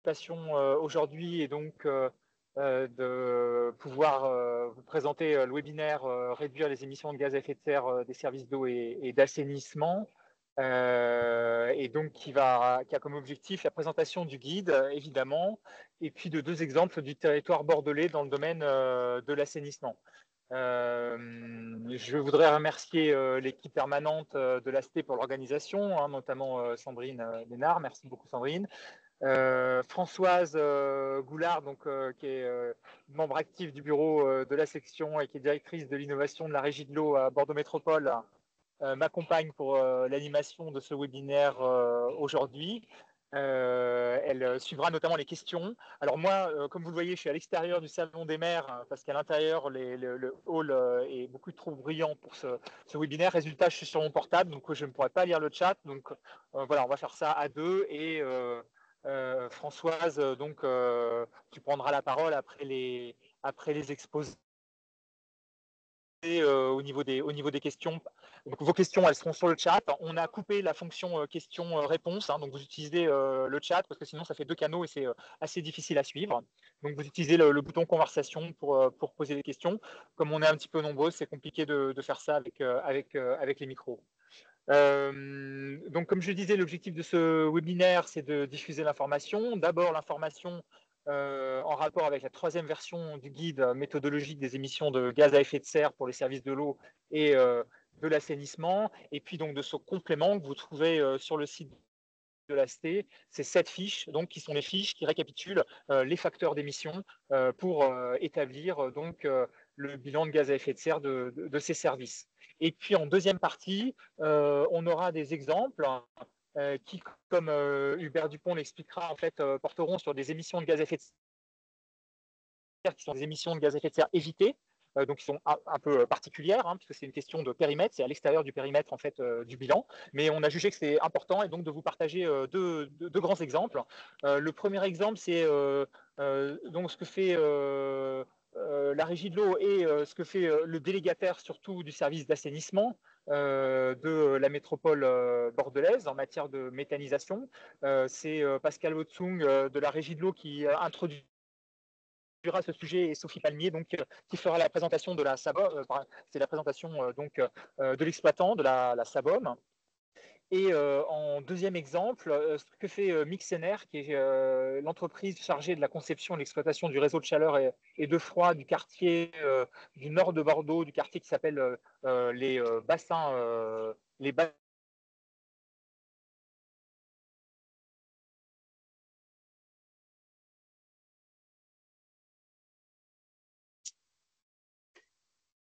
participation aujourd'hui et donc de pouvoir vous présenter le webinaire Réduire les émissions de gaz à effet de serre des services d'eau et d'assainissement. Et donc qui a comme objectif la présentation du guide, évidemment, et puis de 2 exemples du territoire bordelais dans le domaine de l'assainissement. Je voudrais remercier l'équipe permanente de l'AST pour l'organisation, hein, notamment Sandrine Bénard. Merci beaucoup, Sandrine. Françoise Goulard, donc, qui est membre actif du bureau de la section et qui est directrice de l'innovation de la Régie de l'eau à Bordeaux Métropole, m'accompagne pour l'animation de ce webinaire aujourd'hui. Elle suivra notamment les questions. Alors moi, comme vous le voyez, je suis à l'extérieur du salon des maires parce qu'à l'intérieur, le hall est beaucoup trop bruyant pour ce webinaire. Résultat, je suis sur mon portable, donc je ne pourrai pas lire le chat. Donc voilà, on va faire ça à deux. Et Françoise, donc tu prendras la parole après les exposés. Au niveau des questions. Donc, vos questions, elles seront sur le chat. On a coupé la fonction questions-réponses, hein, donc vous utilisez le chat parce que sinon ça fait 2 canaux et c'est assez difficile à suivre. Donc vous utilisez le bouton conversation pour poser des questions. Comme on est un petit peu nombreux, c'est compliqué de faire ça avec les micros. Donc comme je disais, l'objectif de ce webinaire, c'est de diffuser l'information. D'abord l'information en rapport avec la 3e version du guide méthodologique des émissions de gaz à effet de serre pour les services de l'eau et de l'assainissement. Et puis donc de ce complément que vous trouvez sur le site de l'AST, c'est 7 fiches, donc qui sont les fiches qui récapitulent les facteurs d'émission pour établir donc le bilan de gaz à effet de serre de ces services. Et puis en deuxième partie, on aura des exemples qui, comme Hubert Dupont l'expliquera, en fait, porteront sur des émissions de gaz à effet de serre qui sont des émissions de gaz à effet de serre évitées, donc qui sont un peu particulières, hein, puisque c'est une question de périmètre, c'est à l'extérieur du périmètre en fait du bilan, mais on a jugé que c'était important et donc de vous partager deux grands exemples. Le premier exemple, c'est donc ce que fait la Régie de l'eau et ce que fait le délégataire surtout du service d'assainissement de la métropole bordelaise en matière de méthanisation. C'est Pascal Hotzung de la Régie de l'eau qui introduit ce sujet et Sophie Palmier donc qui fera la présentation de la SABOM, c'est la présentation donc de l'exploitant de la SABOM. Et en deuxième exemple, ce que fait Mixener, qui est l'entreprise chargée de la conception et de l'exploitation du réseau de chaleur et de froid du quartier du nord de Bordeaux, du quartier qui s'appelle les bassins.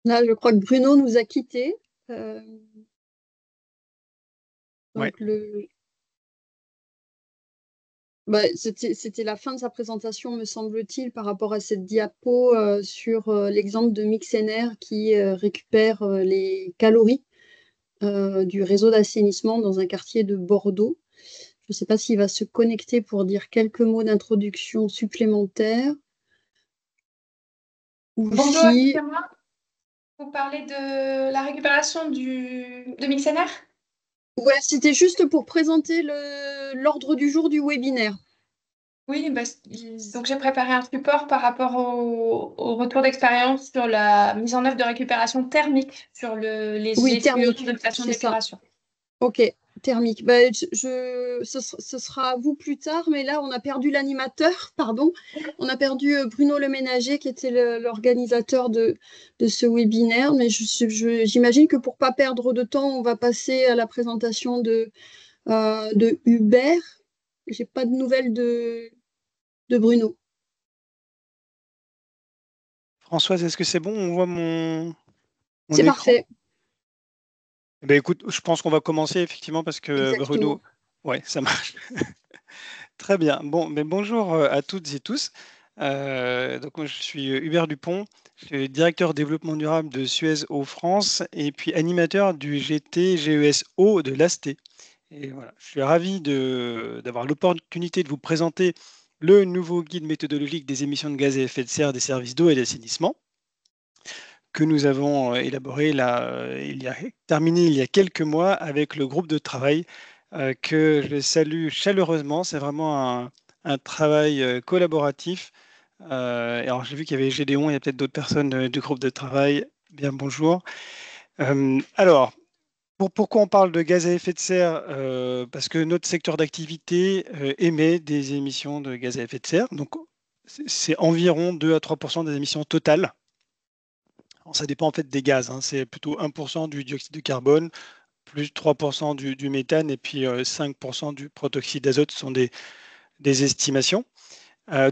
Là, je crois que Bruno nous a quittés. Donc ouais. C'était la fin de sa présentation, me semble-t-il, par rapport à cette diapo sur l'exemple de Mixener qui récupère les calories du réseau d'assainissement dans un quartier de Bordeaux. Je ne sais pas s'il va se connecter pour dire quelques mots d'introduction supplémentaires. Bonjour, excusez-moi. Vous parlez de la récupération de Mixener ? Ouais, c'était juste pour présenter l'ordre du jour du webinaire. Oui, donc j'ai préparé un support par rapport au retour d'expérience sur la mise en œuvre de récupération thermique sur les thermique, de station d'épuration. Ok, thermique. Ce sera à vous plus tard, mais là, on a perdu l'animateur, pardon. On a perdu Bruno Le Ménager, qui était l'organisateur de ce webinaire. Mais j'imagine que pour ne pas perdre de temps, on va passer à la présentation de Hubert. Je n'ai pas de nouvelles de Bruno. Françoise, est-ce que c'est bon? On voit mon C'est écran? parfait. Écoute, je pense qu'on va commencer effectivement parce que Bruno... Ouais, ça marche. Très bien. Bonjour à toutes et tous. Donc moi, je suis Hubert Dupont, je suis directeur développement durable de Suez Eau France et puis animateur du GT-GES-Eau de l'AST. Et voilà, je suis ravi d'avoir l'opportunité de vous présenter le nouveau guide méthodologique des émissions de gaz à effet de serre des services d'eau et d'assainissement que nous avons élaboré terminé il y a quelques mois avec le groupe de travail que je salue chaleureusement. C'est vraiment un travail collaboratif. Alors, j'ai vu qu'il y avait Gédéon, il y a peut-être d'autres personnes du groupe de travail. Bien, bonjour. Alors, pourquoi on parle de gaz à effet de serre? Parce que notre secteur d'activité émet des émissions de gaz à effet de serre. Donc, c'est environ 2 à 3% des émissions totales. Alors, ça dépend en fait des gaz, hein. C'est plutôt 1% du dioxyde de carbone, plus 3% du méthane et puis 5% du protoxyde d'azote sont des estimations.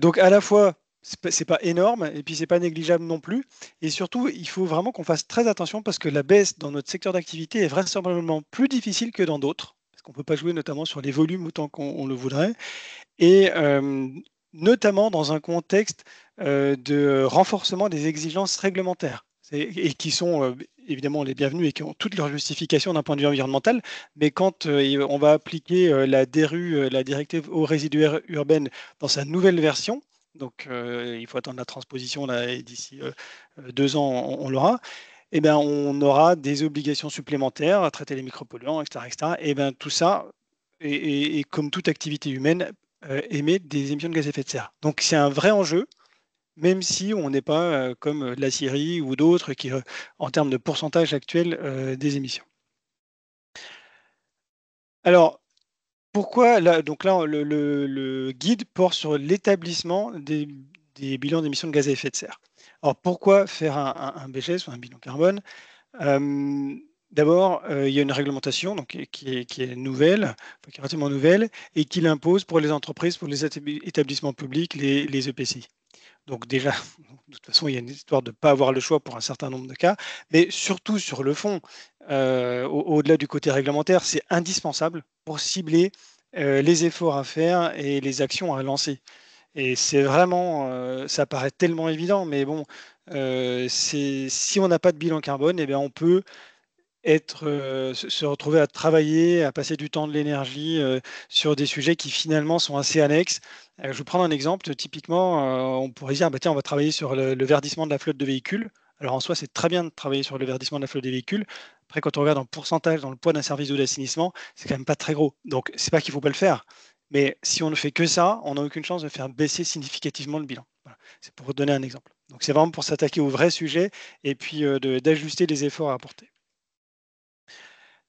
Donc à la fois, c'est pas énorme et puis c'est pas négligeable non plus. Et surtout, il faut vraiment qu'on fasse très attention parce que la baisse dans notre secteur d'activité est vraisemblablement plus difficile que dans d'autres, parce qu'on ne peut pas jouer notamment sur les volumes autant qu'on le voudrait. Et notamment dans un contexte de renforcement des exigences réglementaires, et qui sont évidemment les bienvenues et qui ont toutes leurs justifications d'un point de vue environnemental, mais quand on va appliquer la DRU, la directive eaux résiduaires urbaines, dans sa nouvelle version, donc il faut attendre la transposition là, et d'ici 2 ans, on l'aura, et ben, on aura des obligations supplémentaires à traiter les micropolluants, etc. etc. Et ben, tout ça, et comme toute activité humaine, émet des émissions de gaz à effet de serre. Donc c'est un vrai enjeu, même si on n'est pas comme la Syrie ou d'autres qui, en termes de pourcentage actuel des émissions. Alors, pourquoi là, donc là, le guide porte sur l'établissement des bilans d'émissions de gaz à effet de serre. Alors, pourquoi faire un BGS ou un bilan carbone? D'abord, il y a une réglementation donc, qui est nouvelle, enfin, qui est relativement nouvelle, et qui l'impose pour les entreprises, pour les établissements publics, les EPCI. Donc déjà, de toute façon, il y a une histoire de ne pas avoir le choix pour un certain nombre de cas, mais surtout sur le fond, au-delà du côté réglementaire, c'est indispensable pour cibler les efforts à faire et les actions à lancer. Et c'est vraiment, ça paraît tellement évident, mais bon, si on n'a pas de bilan carbone, eh bien on peut se retrouver à travailler, à passer du temps, de l'énergie sur des sujets qui finalement sont assez annexes. Je vais vous prendre un exemple. Typiquement, on pourrait dire, bah, tiens, on va travailler sur le verdissement de la flotte de véhicules. Alors en soi, c'est très bien de travailler sur le verdissement de la flotte des véhicules. Après, quand on regarde en pourcentage dans le poids d'un service d'eau d'assainissement, c'est quand même pas très gros. Donc, c'est pas qu'il faut pas le faire. Mais si on ne fait que ça, on n'a aucune chance de faire baisser significativement le bilan. Voilà. C'est pour vous donner un exemple. Donc, c'est vraiment pour s'attaquer au vrai sujet et puis d'ajuster les efforts à apporter.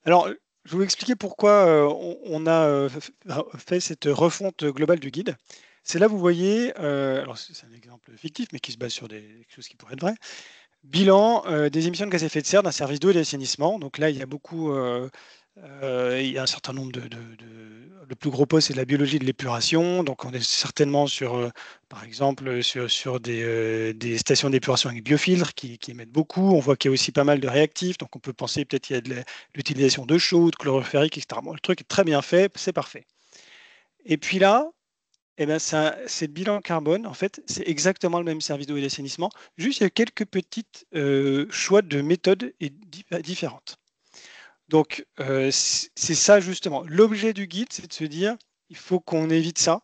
Alors, je vais vous expliquer pourquoi on a fait cette refonte globale du guide. C'est là, vous voyez, alors c'est un exemple fictif, mais qui se base sur quelque chose qui pourrait être vrai. Bilan des émissions de gaz à effet de serre d'un service d'eau et d'assainissement. Donc là, il y a beaucoup, il y a un certain nombre le plus gros poste, c'est la biologie de l'épuration. Donc on est certainement sur, par exemple, sur des stations d'épuration avec biofiltres qui émettent beaucoup. On voit qu'il y a aussi pas mal de réactifs. Donc on peut penser peut-être qu'il y a de l'utilisation de chaux, de chloroférique, etc. Bon, le truc est très bien fait, c'est parfait. Et puis là, eh ben, c'est le bilan carbone, en fait, c'est exactement le même service d'eau et d'assainissement, juste il y a quelques petites choix de méthodes différentes. Donc, c'est ça justement. L'objet du guide, c'est de se dire, il faut qu'on évite ça,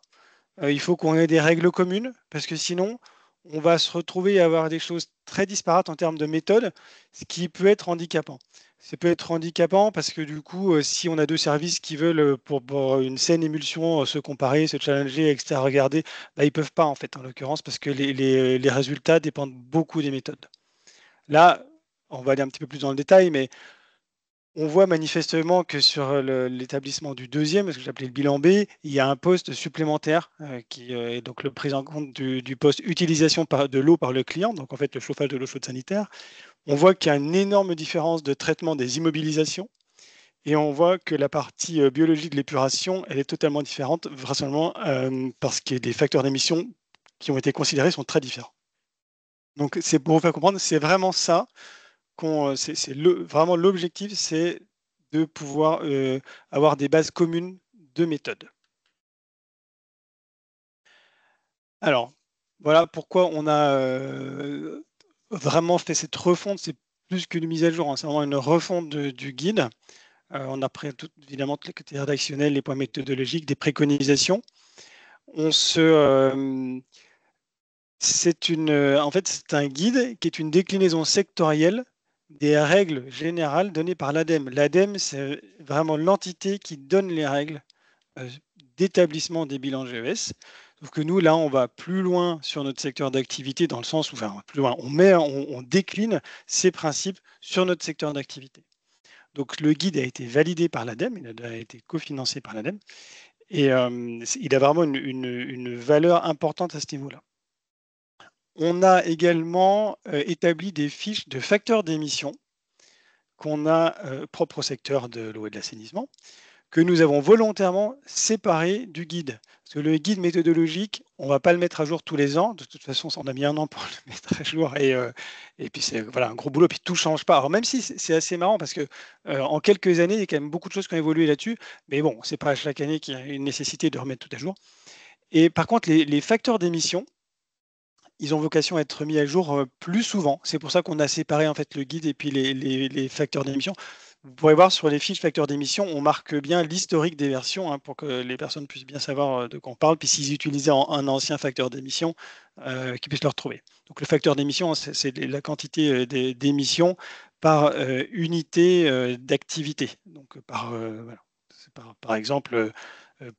il faut qu'on ait des règles communes, parce que sinon, on va se retrouver à avoir des choses très disparates en termes de méthode, ce qui peut être handicapant. Ça peut être handicapant parce que du coup, si on a deux services qui veulent, pour une saine émulsion, se comparer, se challenger, etc., regarder, bah, ils ne peuvent pas en fait, en l'occurrence, parce que les résultats dépendent beaucoup des méthodes. Là, on va aller un petit peu plus dans le détail, mais on voit manifestement que sur l'établissement du deuxième, ce que j'appelais le bilan B, il y a un poste supplémentaire qui est donc le prise en compte du poste utilisation de l'eau par le client, donc en fait le chauffage de l'eau chaude sanitaire. On voit qu'il y a une énorme différence de traitement des immobilisations et on voit que la partie biologie de l'épuration, elle est totalement différente, vraisemblablement parce que les facteurs d'émission qui ont été considérés sont très différents. Donc c'est pour vous faire comprendre, c'est vraiment ça. Vraiment l'objectif, c'est de pouvoir avoir des bases communes de méthodes. Alors, voilà pourquoi on a vraiment fait cette refonte. C'est plus qu'une mise à jour, hein, c'est vraiment une refonte du guide. On a pris évidemment tous les côtés rédactionnels, les points méthodologiques, des préconisations. En fait, c'est un guide qui est une déclinaison sectorielle des règles générales données par l'ADEME. L'ADEME, c'est vraiment l'entité qui donne les règles d'établissement des bilans GES. Sauf que nous, là, on va plus loin sur notre secteur d'activité, dans le sens où, enfin, plus loin, on décline ces principes sur notre secteur d'activité. Donc, le guide a été validé par l'ADEME, il a été cofinancé par l'ADEME, et il a vraiment une valeur importante à ce niveau-là. On a également établi des fiches de facteurs d'émission qu'on a propre au secteur de l'eau et de l'assainissement, que nous avons volontairement séparé du guide. Parce que le guide méthodologique, on ne va pas le mettre à jour tous les ans. De toute façon, on a mis un an pour le mettre à jour. Et puis, c'est voilà, un gros boulot. Puis, tout ne change pas. Alors, même si c'est assez marrant, parce que en quelques années, il y a quand même beaucoup de choses qui ont évolué là-dessus. Mais bon, ce n'est pas chaque année qu'il y a une nécessité de remettre tout à jour. Et par contre, les facteurs d'émission, ils ont vocation à être mis à jour plus souvent. C'est pour ça qu'on a séparé en fait le guide et puis les facteurs d'émission. Vous pourrez voir sur les fiches facteurs d'émission, on marque bien l'historique des versions pour que les personnes puissent bien savoir de quoi on parle. Puis s'ils utilisaient un ancien facteur d'émission, qu'ils puissent le retrouver. Donc le facteur d'émission, c'est la quantité d'émissions par unité d'activité. Donc voilà. Par exemple,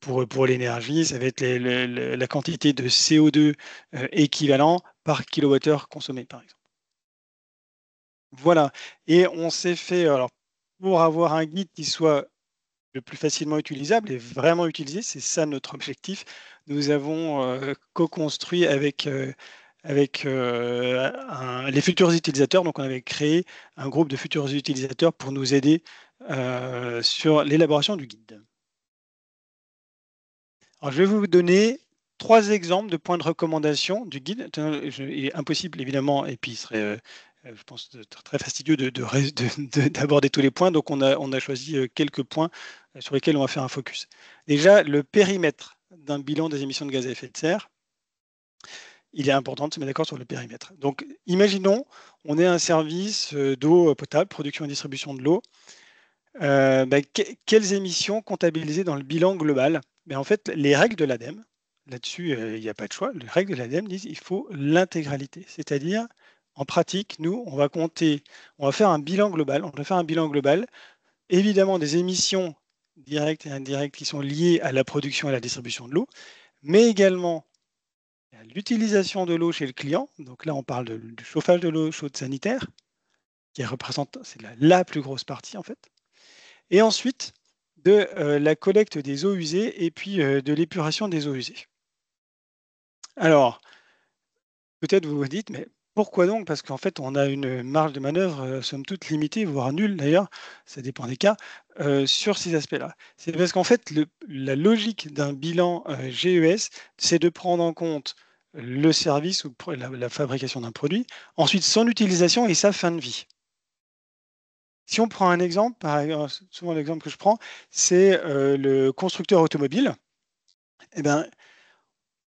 pour l'énergie, ça va être la quantité de CO2 équivalent par kilowattheure consommé, par exemple. Voilà. Et on s'est fait, alors, pour avoir un guide qui soit le plus facilement utilisable et vraiment utilisé, c'est ça notre objectif. Nous avons co-construit avec les futurs utilisateurs. Donc, on avait créé un groupe de futurs utilisateurs pour nous aider sur l'élaboration du guide. Alors, je vais vous donner 3 exemples de points de recommandation du guide. Il est impossible, évidemment, et puis il serait, je pense, très fastidieux d'aborder tous les points. Donc, on a choisi quelques points sur lesquels on va faire un focus. Déjà, le périmètre d'un bilan des émissions de gaz à effet de serre, il est important de se mettre d'accord sur le périmètre. Donc, imaginons, on est un service d'eau potable, production et distribution de l'eau. Quelles émissions comptabiliser dans le bilan global? En fait, les règles de l'ADEME, là-dessus, il n'y a pas de choix. Les règles de l'ADEME disent qu'il faut l'intégralité. C'est-à-dire, en pratique, nous, on va faire un bilan global. On doit faire un bilan global, évidemment, des émissions directes et indirectes qui sont liées à la production et à la distribution de l'eau, mais également à l'utilisation de l'eau chez le client. Donc là, on parle du chauffage de l'eau chaude sanitaire, qui représente, c'est la plus grosse partie, en fait. Et ensuite, de la collecte des eaux usées et puis de l'épuration des eaux usées. Alors, peut-être vous vous dites, mais pourquoi donc? Parce qu'en fait, on a une marge de manœuvre, somme toute limitée, voire nulle d'ailleurs, ça dépend des cas, sur ces aspects-là. C'est parce qu'en fait, la logique d'un bilan GES, c'est de prendre en compte le service ou la fabrication d'un produit, ensuite son utilisation et sa fin de vie. Si on prend un exemple, souvent l'exemple que je prends, c'est le constructeur automobile.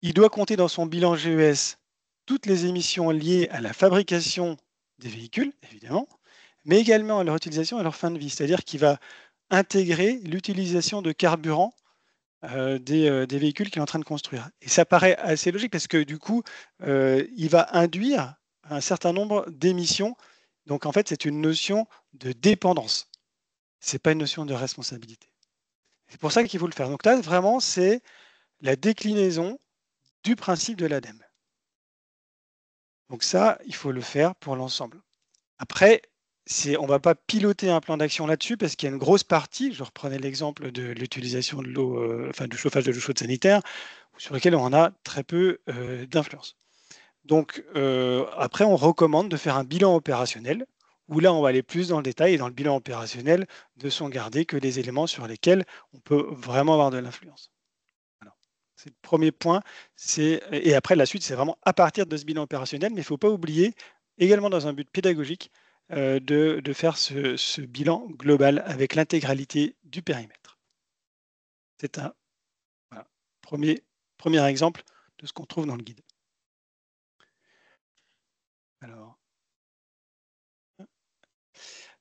Il doit compter dans son bilan GES toutes les émissions liées à la fabrication des véhicules, évidemment, mais également à leur utilisation et à leur fin de vie. C'est-à-dire qu'il va intégrer l'utilisation de carburant des véhicules qu'il est en train de construire. Et ça paraît assez logique parce que du coup, il va induire un certain nombre d'émissions. Donc en fait, c'est une notion de dépendance. Ce n'est pas une notion de responsabilité. C'est pour ça qu'il faut le faire. Donc là, vraiment, c'est la déclinaison du principe de l'ADEME. Donc ça, il faut le faire pour l'ensemble. Après, on ne va pas piloter un plan d'action là-dessus parce qu'il y a une grosse partie, je reprenais l'exemple de l'utilisation de l'eau, du chauffage de l'eau chaude sanitaire, sur lequel on a très peu d'influence. Donc après, on recommande de faire un bilan opérationnel où là, on va aller plus dans le détail et dans le bilan opérationnel, de s'en garder que les éléments sur lesquels on peut vraiment avoir de l'influence. Voilà. C'est le premier point. Et après, la suite, c'est vraiment à partir de ce bilan opérationnel, mais il ne faut pas oublier, également dans un but pédagogique, de faire ce bilan global avec l'intégralité du périmètre. C'est un premier exemple de ce qu'on trouve dans le guide. Alors,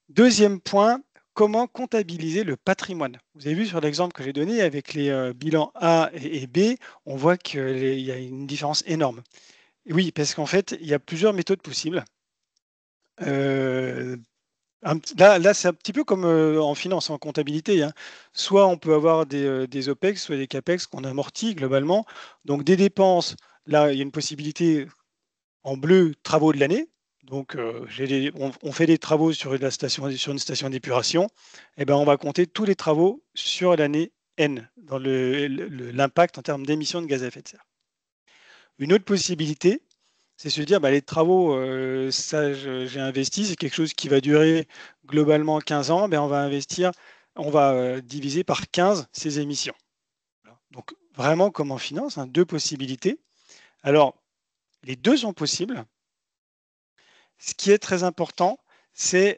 deuxième point, comment comptabiliser le patrimoine? Vous avez vu sur l'exemple que j'ai donné avec les bilans A et B, on voit qu'il y a une différence énorme. Oui, parce qu'en fait, il y a plusieurs méthodes possibles. Là, c'est un petit peu comme en finance, en comptabilité, hein. Soit on peut avoir des OPEX, soit des CAPEX qu'on amortit globalement. Donc des dépenses, là, il y a une possibilité en bleu, travaux de l'année. Donc on fait des travaux sur une station d'épuration. Et ben, on va compter tous les travaux sur l'année N, dans l'impact en termes d'émissions de gaz à effet de serre. Une autre possibilité, c'est se dire, les travaux, ça, j'ai investi, c'est quelque chose qui va durer globalement 15 ans, on va diviser par 15 ces émissions. Voilà. Donc, vraiment, comme en finance, hein, deux possibilités. Alors, les deux sont possibles. Ce qui est très important, c'est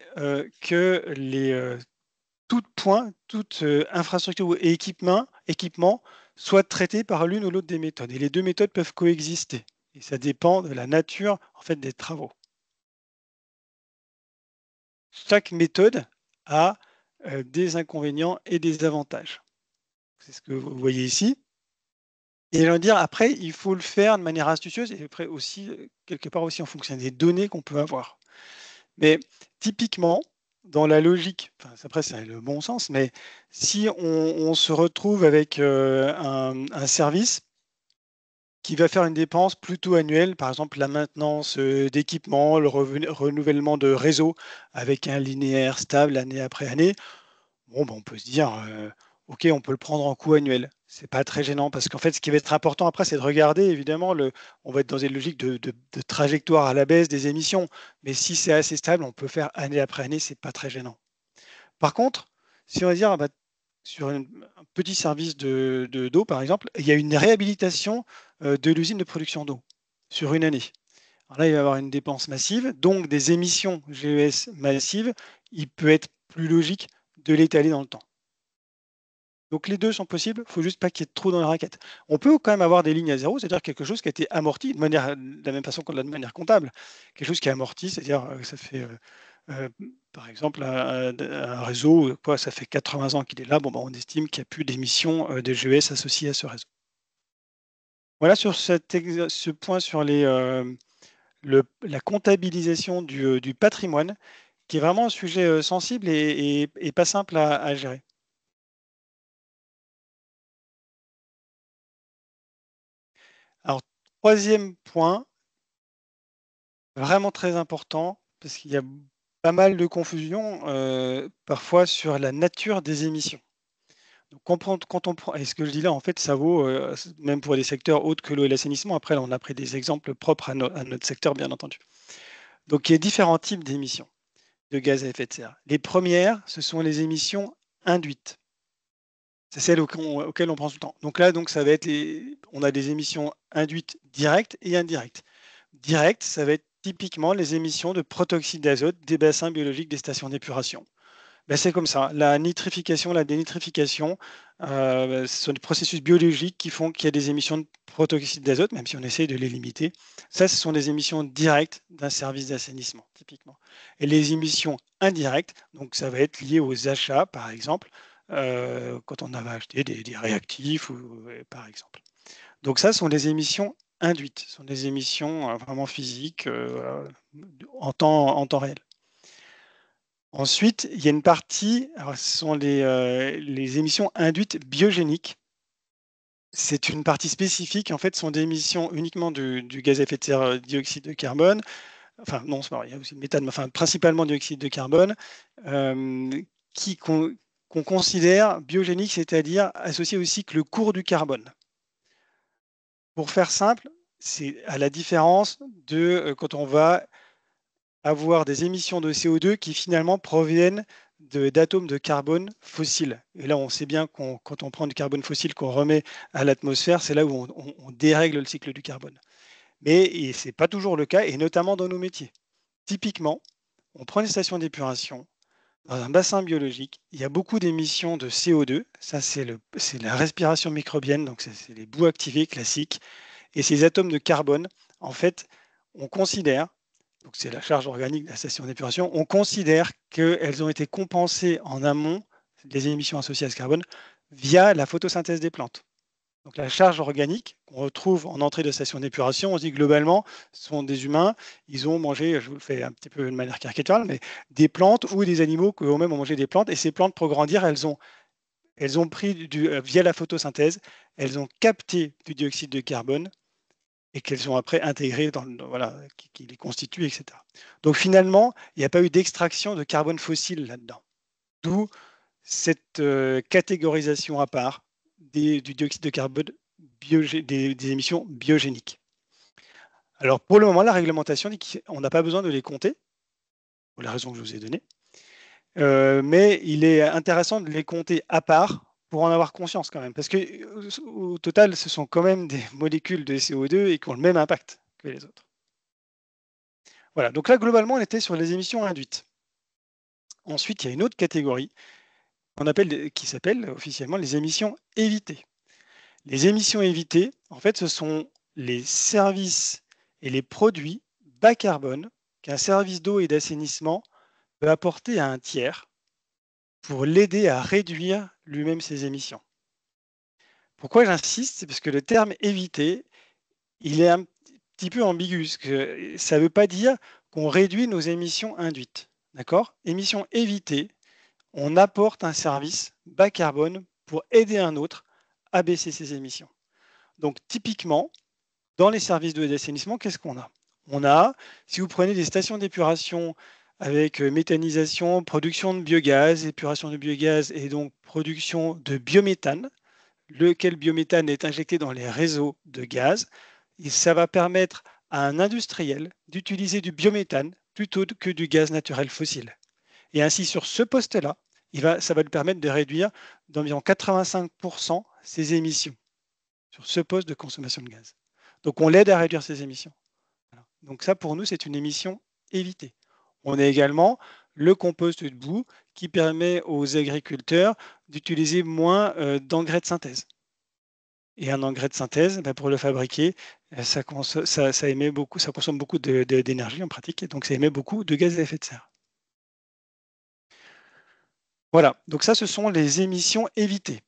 que toute infrastructure et équipement soient traités par l'une ou l'autre des méthodes. Et les deux méthodes peuvent coexister. Et ça dépend de la nature en fait, des travaux. Chaque méthode a des inconvénients et des avantages. C'est ce que vous voyez ici. Et je veux dire, après, il faut le faire de manière astucieuse et après aussi, quelque part aussi en fonction des données qu'on peut avoir. Mais typiquement, dans la logique, après c'est le bon sens, mais si on se retrouve avec un service qui va faire une dépense plutôt annuelle, par exemple la maintenance d'équipements, le renouvellement de réseau avec un linéaire stable année après année, bon, on peut se dire, OK, on peut le prendre en coût annuel. C'est pas très gênant parce qu'en fait, ce qui va être important après, c'est de regarder, évidemment, on va être dans une logique de trajectoire à la baisse des émissions. Mais si c'est assez stable, on peut faire année après année, c'est pas très gênant. Par contre, si on va dire, sur un petit service d'eau, par exemple, il y a une réhabilitation de l'usine de production d'eau sur une année. Alors là, il va y avoir une dépense massive, donc des émissions GES massives. Il peut être plus logique de l'étaler dans le temps. Donc les deux sont possibles, il ne faut juste pas qu'il y ait de trous dans la raquette. On peut quand même avoir des lignes à zéro, c'est-à-dire quelque chose qui a été amorti de la même façon qu'on l'a de manière comptable. Quelque chose qui est amorti, c'est-à-dire ça fait, par exemple, un réseau, ça fait 80 ans qu'il est là, on estime qu'il n'y a plus d'émissions de GES associées à ce réseau. Voilà sur ce point sur la comptabilisation du patrimoine, qui est vraiment un sujet sensible et pas simple à gérer. Alors, troisième point, vraiment très important, parce qu'il y a pas mal de confusion parfois sur la nature des émissions. Donc, quand on prend, et ce que je dis là, en fait, ça vaut même pour des secteurs autres que l'eau et l'assainissement. Après, là, on a pris des exemples propres à notre secteur, bien entendu. Donc, il y a différents types d'émissions de gaz à effet de serre. Les premières, ce sont les émissions induites. C'est celles auxquelles on prend tout le temps. Donc là, ça va être on a des émissions induites directes et indirectes. Directes, ça va être typiquement les émissions de protoxyde d'azote des bassins biologiques des stations d'épuration. C'est comme ça. La nitrification, la dénitrification, ce sont des processus biologiques qui font qu'il y a des émissions de protoxyde d'azote, même si on essaye de les limiter. Ça, ce sont des émissions directes d'un service d'assainissement, typiquement. Et les émissions indirectes, donc ça va être lié aux achats, par exemple, quand on avait acheté des réactifs, par exemple. Donc ça, ce sont des émissions induites, ce sont des émissions vraiment physiques en temps réel. Ensuite, il y a une partie, alors ce sont les émissions induites biogéniques. C'est une partie spécifique, en fait, ce sont des émissions uniquement du gaz à effet de serre dioxyde de carbone. Enfin, non, c'est pas vrai, il y a aussi le méthane, mais principalement dioxyde de carbone, qu'on considère biogénique, c'est-à-dire associé au cycle court du carbone. Pour faire simple, c'est à la différence de quand on va avoir des émissions de CO2 qui finalement proviennent d'atomes de carbone fossiles. Et là, on sait bien que quand on prend du carbone fossile qu'on remet à l'atmosphère, c'est là où on dérègle le cycle du carbone. Mais ce n'est pas toujours le cas, et notamment dans nos métiers. Typiquement, on prend une station d'épuration, dans un bassin biologique, il y a beaucoup d'émissions de CO2. Ça, c'est la respiration microbienne, donc c'est les boues activées classiques. Et ces atomes de carbone, en fait, on considère, donc c'est la charge organique de la station d'épuration, on considère qu'elles ont été compensées en amont des émissions associées à ce carbone via la photosynthèse des plantes. Donc la charge organique qu'on retrouve en entrée de station d'épuration, on se dit globalement, ce sont des humains, ils ont mangé, je vous le fais un petit peu de manière caricaturale, mais des plantes ou des animaux qui eux-mêmes ont mangé des plantes, et ces plantes, pour grandir, elles ont pris via la photosynthèse, elles ont capté du dioxyde de carbone et qu'elles ont après intégré voilà, qui les constitue, etc. Donc finalement, il n'y a pas eu d'extraction de carbone fossile là-dedans. D'où cette catégorisation à part du dioxyde de carbone des émissions biogéniques. Alors pour le moment, la réglementation dit qu'on n'a pas besoin de les compter, pour les raisons que je vous ai données, mais il est intéressant de les compter à part pour en avoir conscience quand même, parce qu'au total, ce sont quand même des molécules de CO2 et qui ont le même impact que les autres. Voilà, donc là, globalement, on était sur les émissions induites. Ensuite, il y a une autre catégorie qui s'appelle officiellement les émissions évitées. Les émissions évitées, en fait, ce sont les services et les produits bas carbone qu'un service d'eau et d'assainissement peut apporter à un tiers pour l'aider à réduire lui-même ses émissions. Pourquoi j'insiste? C'est parce que le terme éviter, il est un petit peu ambigu, parce que ça ne veut pas dire qu'on réduit nos émissions induites. D'accord? Émissions évitées, on apporte un service bas carbone pour aider un autre à baisser ses émissions. Donc typiquement, dans les services d'eau et d'assainissement, qu'est-ce qu'on a? On a, si vous prenez des stations d'épuration avec méthanisation, production de biogaz, épuration de biogaz et donc production de biométhane, lequel biométhane est injecté dans les réseaux de gaz, et ça va permettre à un industriel d'utiliser du biométhane plutôt que du gaz naturel fossile. Et ainsi, sur ce poste-là, ça va lui permettre de réduire d'environ 85% ses émissions sur ce poste de consommation de gaz. Donc, on l'aide à réduire ses émissions. Voilà. Donc ça, pour nous, c'est une émission évitée. On a également le compost de boue qui permet aux agriculteurs d'utiliser moins d'engrais de synthèse. Et un engrais de synthèse, pour le fabriquer, ça consomme beaucoup d'énergie en pratique, et donc ça émet beaucoup de gaz à effet de serre. Voilà, donc ça, ce sont les émissions évitées.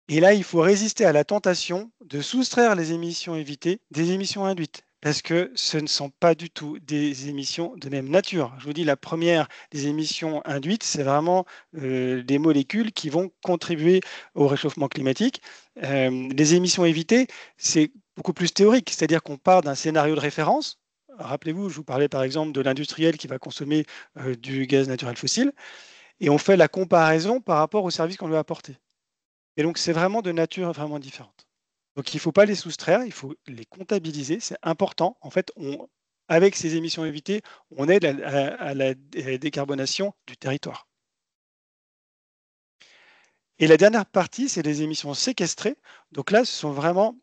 Et là, il faut résister à la tentation de soustraire les émissions évitées des émissions induites, parce que ce ne sont pas du tout des émissions de même nature. Je vous dis, la première des émissions induites, c'est vraiment des molécules qui vont contribuer au réchauffement climatique. Les émissions évitées, c'est beaucoup plus théorique, c'est-à-dire qu'on part d'un scénario de référence. Rappelez-vous, je vous parlais par exemple de l'industriel qui va consommer du gaz naturel fossile, et on fait la comparaison par rapport au service qu'on lui a apporté. Et donc, c'est vraiment de nature vraiment différente. Donc, il ne faut pas les soustraire, il faut les comptabiliser, c'est important. En fait, avec ces émissions évitées, on aide à la décarbonation du territoire. Et la dernière partie, c'est les émissions séquestrées. Donc là, ce sont vraiment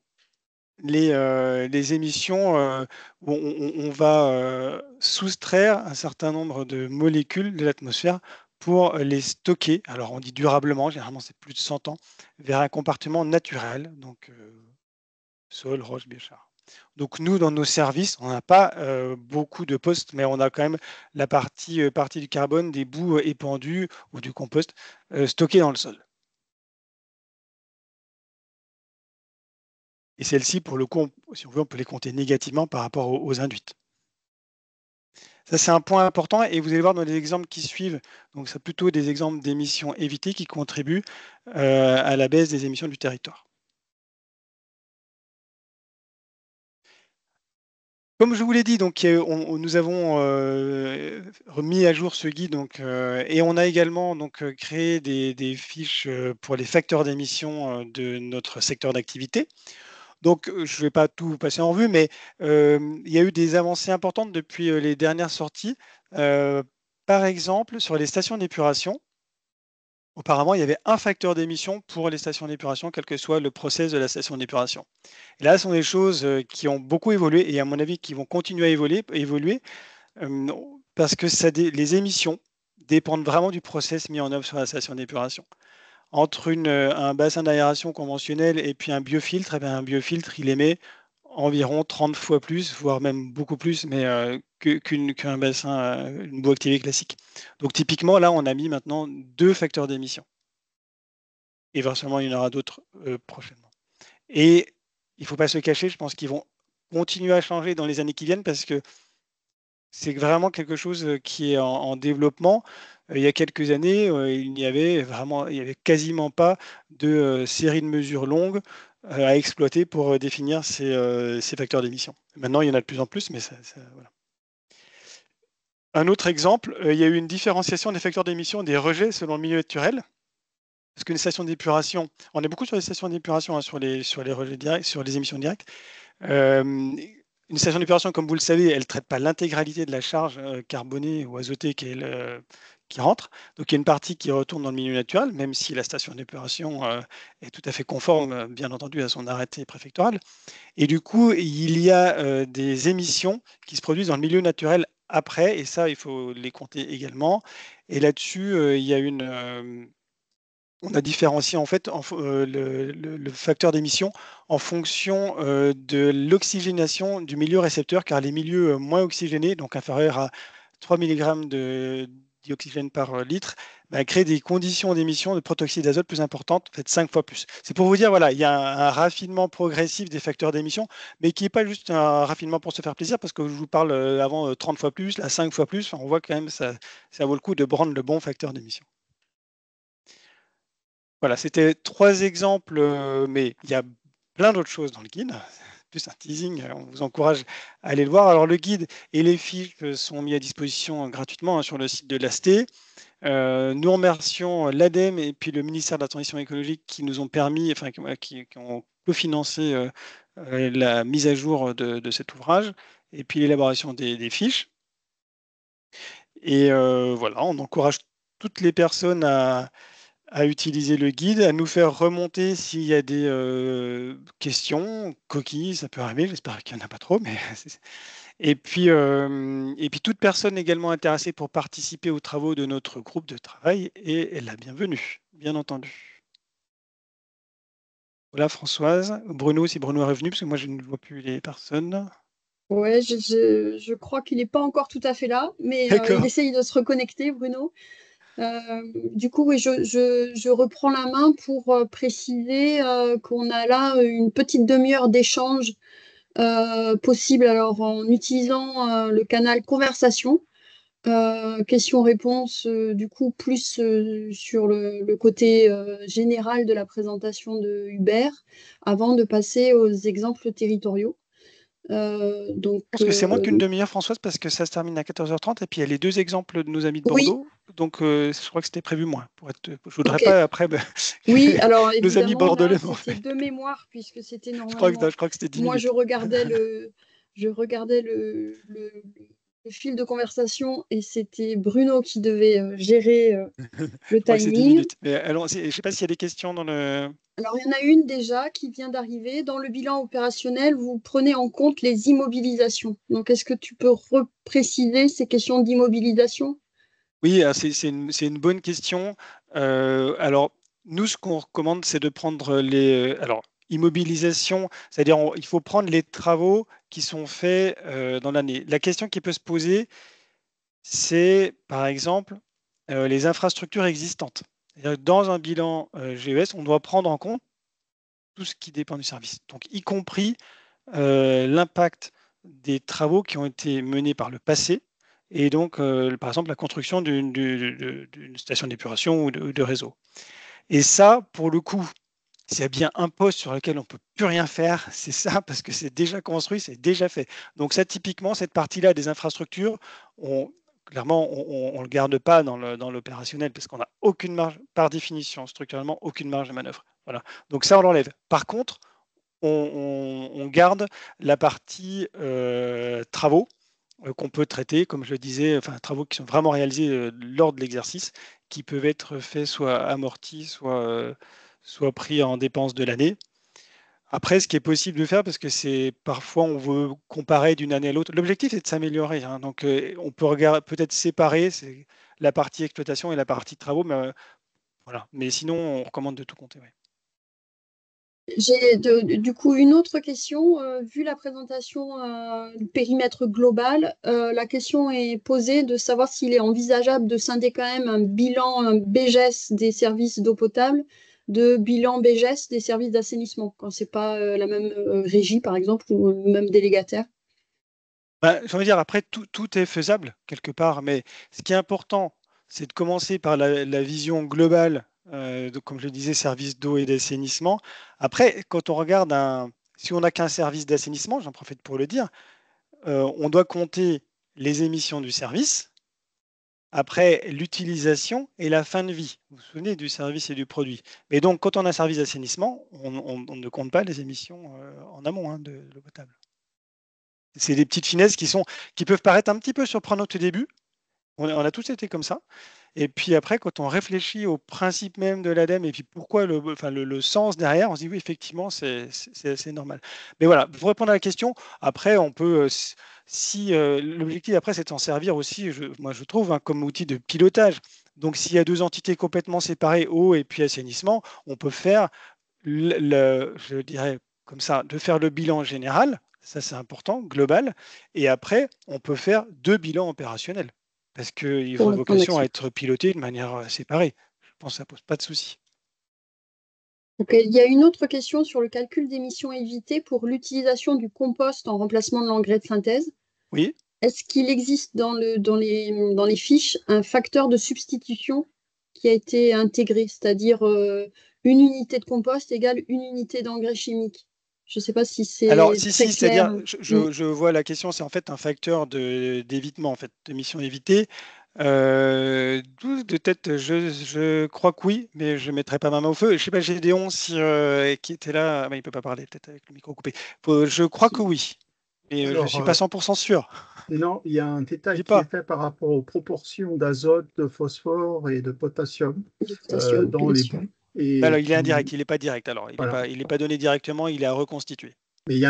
les émissions où on va soustraire un certain nombre de molécules de l'atmosphère pour les stocker. Alors on dit durablement, généralement c'est plus de 100 ans, vers un compartiment naturel, donc sol, roche, biochar. Donc nous, dans nos services, on n'a pas beaucoup de postes, mais on a quand même la partie du carbone, des boues épandues ou du compost stocké dans le sol. Et celles-ci, pour le coup, si on veut, on peut les compter négativement par rapport aux induites. Ça, c'est un point important, et vous allez voir dans les exemples qui suivent, donc c'est plutôt des exemples d'émissions évitées qui contribuent à la baisse des émissions du territoire. Comme je vous l'ai dit, donc, nous avons remis à jour ce guide, donc, et on a également donc, créé des fiches pour les facteurs d'émission de notre secteur d'activité. Donc, je ne vais pas tout passer en revue, mais il y a eu des avancées importantes depuis les dernières sorties. Par exemple, sur les stations d'épuration, auparavant, il y avait un facteur d'émission pour les stations d'épuration, quel que soit le process de la station d'épuration. Et là, ce sont des choses qui ont beaucoup évolué et, à mon avis, qui vont continuer à évoluer parce que les émissions dépendent vraiment du process mis en œuvre sur la station d'épuration. Entre un bassin d'aération conventionnel et puis un biofiltre, un biofiltre, il émet environ 30 fois plus, voire même beaucoup plus, mais qu'un bassin, une boue activée classique. Donc typiquement, là, on a mis maintenant 2 facteurs d'émission. Éventuellement, il y en aura d'autres prochainement. Et il ne faut pas se cacher, je pense qu'ils vont continuer à changer dans les années qui viennent parce que c'est vraiment quelque chose qui est en développement. Il y a quelques années, il n'y avait quasiment pas de série de mesures longues à exploiter pour définir ces facteurs d'émission. Maintenant, il y en a de plus en plus, mais voilà. Un autre exemple, il y a eu une différenciation des facteurs d'émission des rejets selon le milieu naturel. Parce qu'une station d'épuration, on est beaucoup sur les stations d'épuration, hein, sur les rejets directs, sur les émissions directes. Une station d'épuration, comme vous le savez, elle ne traite pas l'intégralité de la charge carbonée ou azotée qui rentre. Donc il y a une partie qui retourne dans le milieu naturel, même si la station d'épuration est tout à fait conforme, bien entendu, à son arrêté préfectoral. Et du coup, il y a des émissions qui se produisent dans le milieu naturel après, et ça, il faut les compter également. Et là-dessus, il y a on a différencié en fait le facteur d'émission en fonction de l'oxygénation du milieu récepteur, car les milieux moins oxygénés, donc inférieurs à 3 mg de dioxygène par litre, créent des conditions d'émission de protoxyde d'azote plus importantes, en fait 5 fois plus. C'est pour vous dire, voilà, il y a un raffinement progressif des facteurs d'émission, mais qui n'est pas juste un raffinement pour se faire plaisir, parce que je vous parle avant 30 fois plus, là 5 fois plus, on voit quand même ça vaut le coup de prendre le bon facteur d'émission. Voilà, c'était 3 exemples, mais il y a plein d'autres choses dans le guide. Plus un teasing, on vous encourage à aller le voir. Alors le guide et les fiches sont mis à disposition gratuitement sur le site de l'AST. Nous remercions l'ADEME et puis le ministère de la Transition écologique qui nous ont permis, enfin qui ont cofinancé la mise à jour de cet ouvrage et puis l'élaboration des fiches. Et voilà, on encourage toutes les personnes à utiliser le guide, à nous faire remonter s'il y a des questions, coquilles, ça peut arriver, j'espère qu'il n'y en a pas trop, mais et puis toute personne également intéressée pour participer aux travaux de notre groupe de travail est la bienvenue, bien entendu. Voilà Françoise, Bruno, si Bruno est revenu, parce que moi je ne vois plus les personnes. Ouais, je crois qu'il n'est pas encore tout à fait là, mais il essaye de se reconnecter, Bruno. Du coup, oui, je reprends la main pour préciser qu'on a là une petite demi-heure d'échange possible, alors en utilisant le canal conversation, questions-réponses, du coup, plus sur le côté général de la présentation de Hubert, avant de passer aux exemples territoriaux. Je pense que c'est moins qu'une demi-heure, Françoise, parce que ça se termine à 14h30 et puis il y a les 2 exemples de nos amis de Bordeaux. Oui. Donc, je crois que c'était prévu moins. Je ne voudrais pas après oui, alors, nos amis bordelais. C'était de mémoire, puisque c'était normalement. Je crois que c'était 10 minutes. Moi, je regardais le fil de conversation et c'était Bruno qui devait gérer le timing. Mais alors, je ne sais pas s'il y a des questions dans le... Alors, il y en a une déjà qui vient d'arriver. Dans le bilan opérationnel, vous prenez en compte les immobilisations. Donc, est-ce que tu peux repréciser ces questions d'immobilisation ? Oui, c'est une bonne question. Alors, nous, ce qu'on recommande, c'est de prendre les... Alors, immobilisation, c'est-à-dire il faut prendre les travaux qui sont faits dans l'année. La question qui peut se poser, c'est, par exemple, les infrastructures existantes. Dans un bilan GES, on doit prendre en compte tout ce qui dépend du service, donc y compris l'impact des travaux qui ont été menés par le passé, et donc, par exemple, la construction d'une station d'épuration ou de réseau. Et ça, pour le coup, s'il y a bien un poste sur lequel on ne peut plus rien faire, c'est ça, parce que c'est déjà construit, c'est déjà fait. Donc ça, typiquement, cette partie-là des infrastructures, clairement, on ne le garde pas dans l'opérationnel, parce qu'on n'a aucune marge, par définition, structurellement, aucune marge de manœuvre. Voilà. Donc ça, on l'enlève. Par contre, on garde la partie travaux qu'on peut traiter, comme je le disais, enfin travaux qui sont vraiment réalisés lors de l'exercice, qui peuvent être faits soit amortis, soit pris en dépenses de l'année. Après, ce qui est possible de faire, parce que c'est parfois on veut comparer d'une année à l'autre, l'objectif est de s'améliorer. Hein, donc on peut peut-être séparer la partie exploitation et la partie travaux, mais voilà. Mais sinon, on recommande de tout compter. Ouais. J'ai du coup une autre question. Vu la présentation du périmètre global, la question est posée de savoir s'il est envisageable de scinder quand même un bilan, un BGES des services d'eau potable de bilan BGES des services d'assainissement, quand c'est pas la même régie, par exemple, ou le même délégataire? J'ai envie de dire, après, tout est faisable quelque part, mais ce qui est important, c'est de commencer par la vision globale, donc, comme je le disais, service d'eau et d'assainissement. Après, quand on regarde si on n'a qu'un service d'assainissement, j'en profite pour le dire, on doit compter les émissions du service, après l'utilisation et la fin de vie. Vous vous souvenez du service et du produit. Mais donc, quand on a un service d'assainissement, on ne compte pas les émissions en amont de l'eau potable. C'est des petites finesses qui peuvent paraître un petit peu surprenantes au début. On a tous été comme ça. Et puis après, quand on réfléchit au principe même de l'ADEME et puis pourquoi le sens derrière, on se dit oui, effectivement, c'est assez normal. Mais voilà, pour répondre à la question, après, on peut, si l'objectif après, c'est de s'en servir aussi, moi je trouve, comme outil de pilotage. Donc s'il y a deux entités complètement séparées, eau et puis assainissement, on peut faire, je dirais comme ça, de faire le bilan général, ça c'est important, global, et après, on peut faire deux bilans opérationnels parce qu'il Pour faut le plan vocation à d'action. être piloté de manière séparée. Je pense que ça ne pose pas de souci. Donc, il y a une autre question sur le calcul d'émissions évitées pour l'utilisation du compost en remplacement de l'engrais de synthèse. Oui. Est-ce qu'il existe dans les fiches un facteur de substitution qui a été intégré, c'est-à-dire une unité de compost égale une unité d'engrais chimique? Je ne sais pas si Alors, c'est si, très clair. c'est-à-dire, je vois la question, c'est en fait un facteur d'évitement, en fait, d'émission évitée. De tête, je crois que oui, mais je ne mettrai pas ma main au feu. Je ne sais pas, Gédéon, qui était là, il ne peut pas parler, peut-être avec le micro coupé. Je crois que Si. oui, mais je ne Alors, suis pas 100% sûr. non, il y a un Je détail dis qui est pas. fait par rapport aux proportions d'azote, de phosphore et de potassium De potassium, dans bien les sûr. boues. Et Alors, il est indirect, qui, il n'est pas direct. Alors, voilà. il est pas donné directement, il est à reconstituer. Mais il y a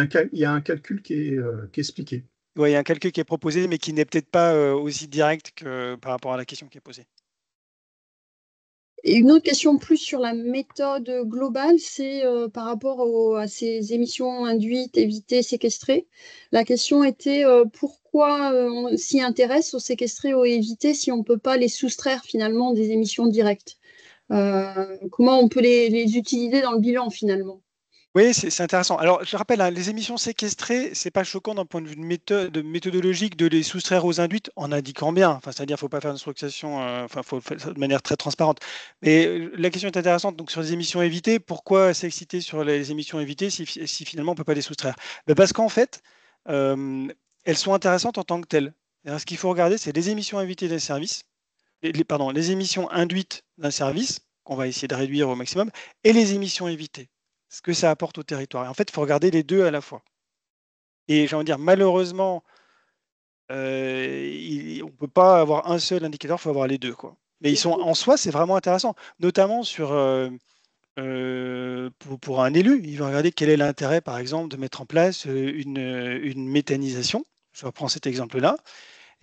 un calcul qui est expliqué. Ouais, il y a un calcul qui est proposé, mais qui n'est peut-être pas aussi direct que par rapport à la question qui est posée. Et une autre question plus sur la méthode globale, c'est par rapport à ces émissions induites, évitées, séquestrées. La question était pourquoi on s'y intéresse aux séquestrés, aux évités, si on ne peut pas les soustraire finalement des émissions directes. Comment on peut les utiliser dans le bilan finalement? Oui, c'est intéressant. Alors, je rappelle, les émissions séquestrées, c'est pas choquant d'un point de vue méthodologique de les soustraire aux induites en indiquant bien. Enfin, c'est-à-dire, faut pas faire une soustraction, faut le faire de manière très transparente. Mais la question est intéressante. Donc, sur les émissions évitées, pourquoi s'exciter sur les émissions évitées si finalement on peut pas les soustraire? Ben, parce qu'en fait, elles sont intéressantes en tant que telles. Ce qu'il faut regarder, c'est les émissions évitées d'un service, pardon, les émissions induites d'un service qu'on va essayer de réduire au maximum, et les émissions évitées, ce que ça apporte au territoire. Et en fait, il faut regarder les deux à la fois. Et j'ai envie de dire, malheureusement, on ne peut pas avoir un seul indicateur, il faut avoir les deux, quoi. Mais ils sont en soi, c'est vraiment intéressant, notamment pour un élu. Il va regarder quel est l'intérêt, par exemple, de mettre en place une méthanisation. Je reprends cet exemple-là.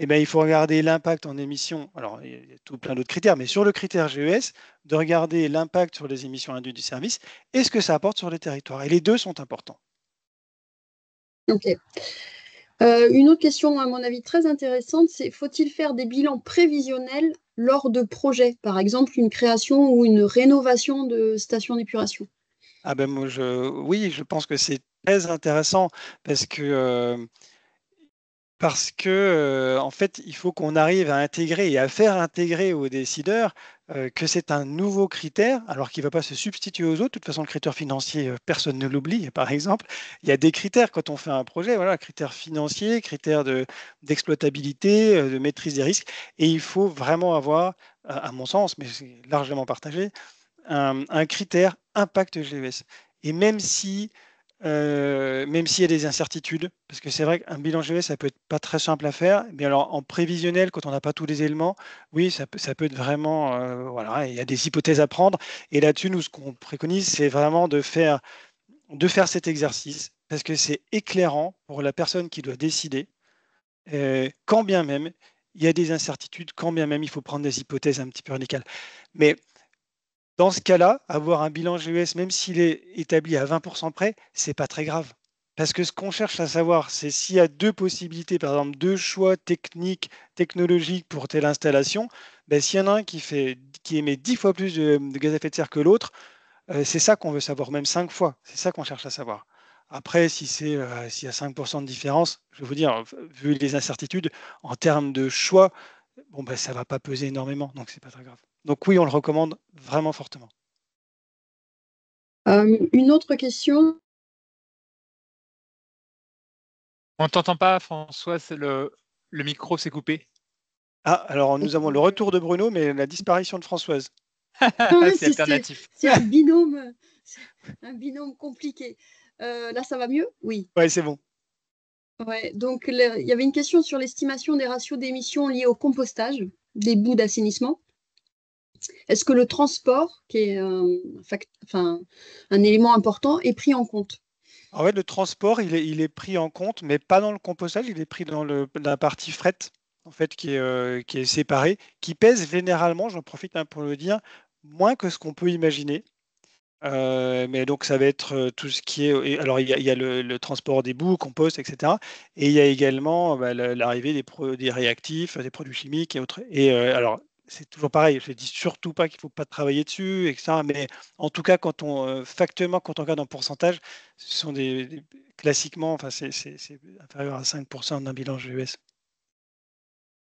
Eh ben, il faut regarder l'impact en émissions. Alors, il y a tout plein d'autres critères, mais sur le critère GES, de regarder l'impact sur les émissions induites du service et ce que ça apporte sur les territoires. Et les deux sont importants. Ok. Une autre question, à mon avis, très intéressante, c'est faut-il faire des bilans prévisionnels lors de projets, par exemple une création ou une rénovation de stations d'épuration? Ah ben moi, oui, je pense que c'est très intéressant parce que en fait, il faut qu'on arrive à intégrer et à faire intégrer aux décideurs que c'est un nouveau critère, alors qu'il ne va pas se substituer aux autres. De toute façon, le critère financier, personne ne l'oublie. Par exemple, il y a des critères quand on fait un projet, voilà, critères financiers, critères d'exploitabilité, de maîtrise des risques. Et il faut vraiment avoir, à mon sens, mais c'est largement partagé, un critère impact GES. Et même s'il y a des incertitudes, parce que c'est vrai qu'un bilan GES, ça peut être pas très simple à faire, mais alors en prévisionnel, quand on n'a pas tous les éléments, oui, ça peut être vraiment, voilà, il y a des hypothèses à prendre. Et là-dessus, nous, ce qu'on préconise, c'est vraiment de faire cet exercice, parce que c'est éclairant pour la personne qui doit décider, quand bien même il y a des incertitudes, quand bien même il faut prendre des hypothèses un petit peu radicales. Mais dans ce cas-là, avoir un bilan GES, même s'il est établi à 20% près, c'est pas très grave. Parce que ce qu'on cherche à savoir, c'est s'il y a deux possibilités, par exemple deux choix techniques, technologiques pour telle installation, ben, s'il y en a un qui émet 10 fois plus de gaz à effet de serre que l'autre, C'est ça qu'on veut savoir, même 5 fois. C'est ça qu'on cherche à savoir. Après, s'il y a 5% de différence, je vais vous dire, vu les incertitudes, en termes de choix, bon, ben, ça ne va pas peser énormément, donc c'est pas très grave. Donc oui, on le recommande vraiment fortement. Une autre question. On ne t'entend pas, François, le micro s'est coupé. Ah, alors nous avons le retour de Bruno, mais la disparition de Françoise. C'est alternatif. C'est un binôme compliqué. Là, ça va mieux? Oui. Oui, c'est bon. Ouais, donc, il y avait une question sur l'estimation des ratios d'émissions liés au compostage des boues d'assainissement. Est-ce que le transport, qui est un élément important, est pris en compte? En fait, le transport, il est pris en compte, mais pas dans le compostage, il est pris dans la partie fret, en fait, qui est séparée, qui pèse généralement, j'en profite pour le dire, moins que ce qu'on peut imaginer. Mais donc, ça va être tout ce qui est. Alors, il y a le transport des boues, compost, etc. Et il y a également l'arrivée des réactifs, des produits chimiques et autres. Et alors, c'est toujours pareil. Je ne dis surtout pas qu'il ne faut pas travailler dessus, etc. Mais en tout cas, factuellement, quand on regarde en pourcentage, ce sont classiquement, enfin, c'est inférieur à 5% d'un bilan GES.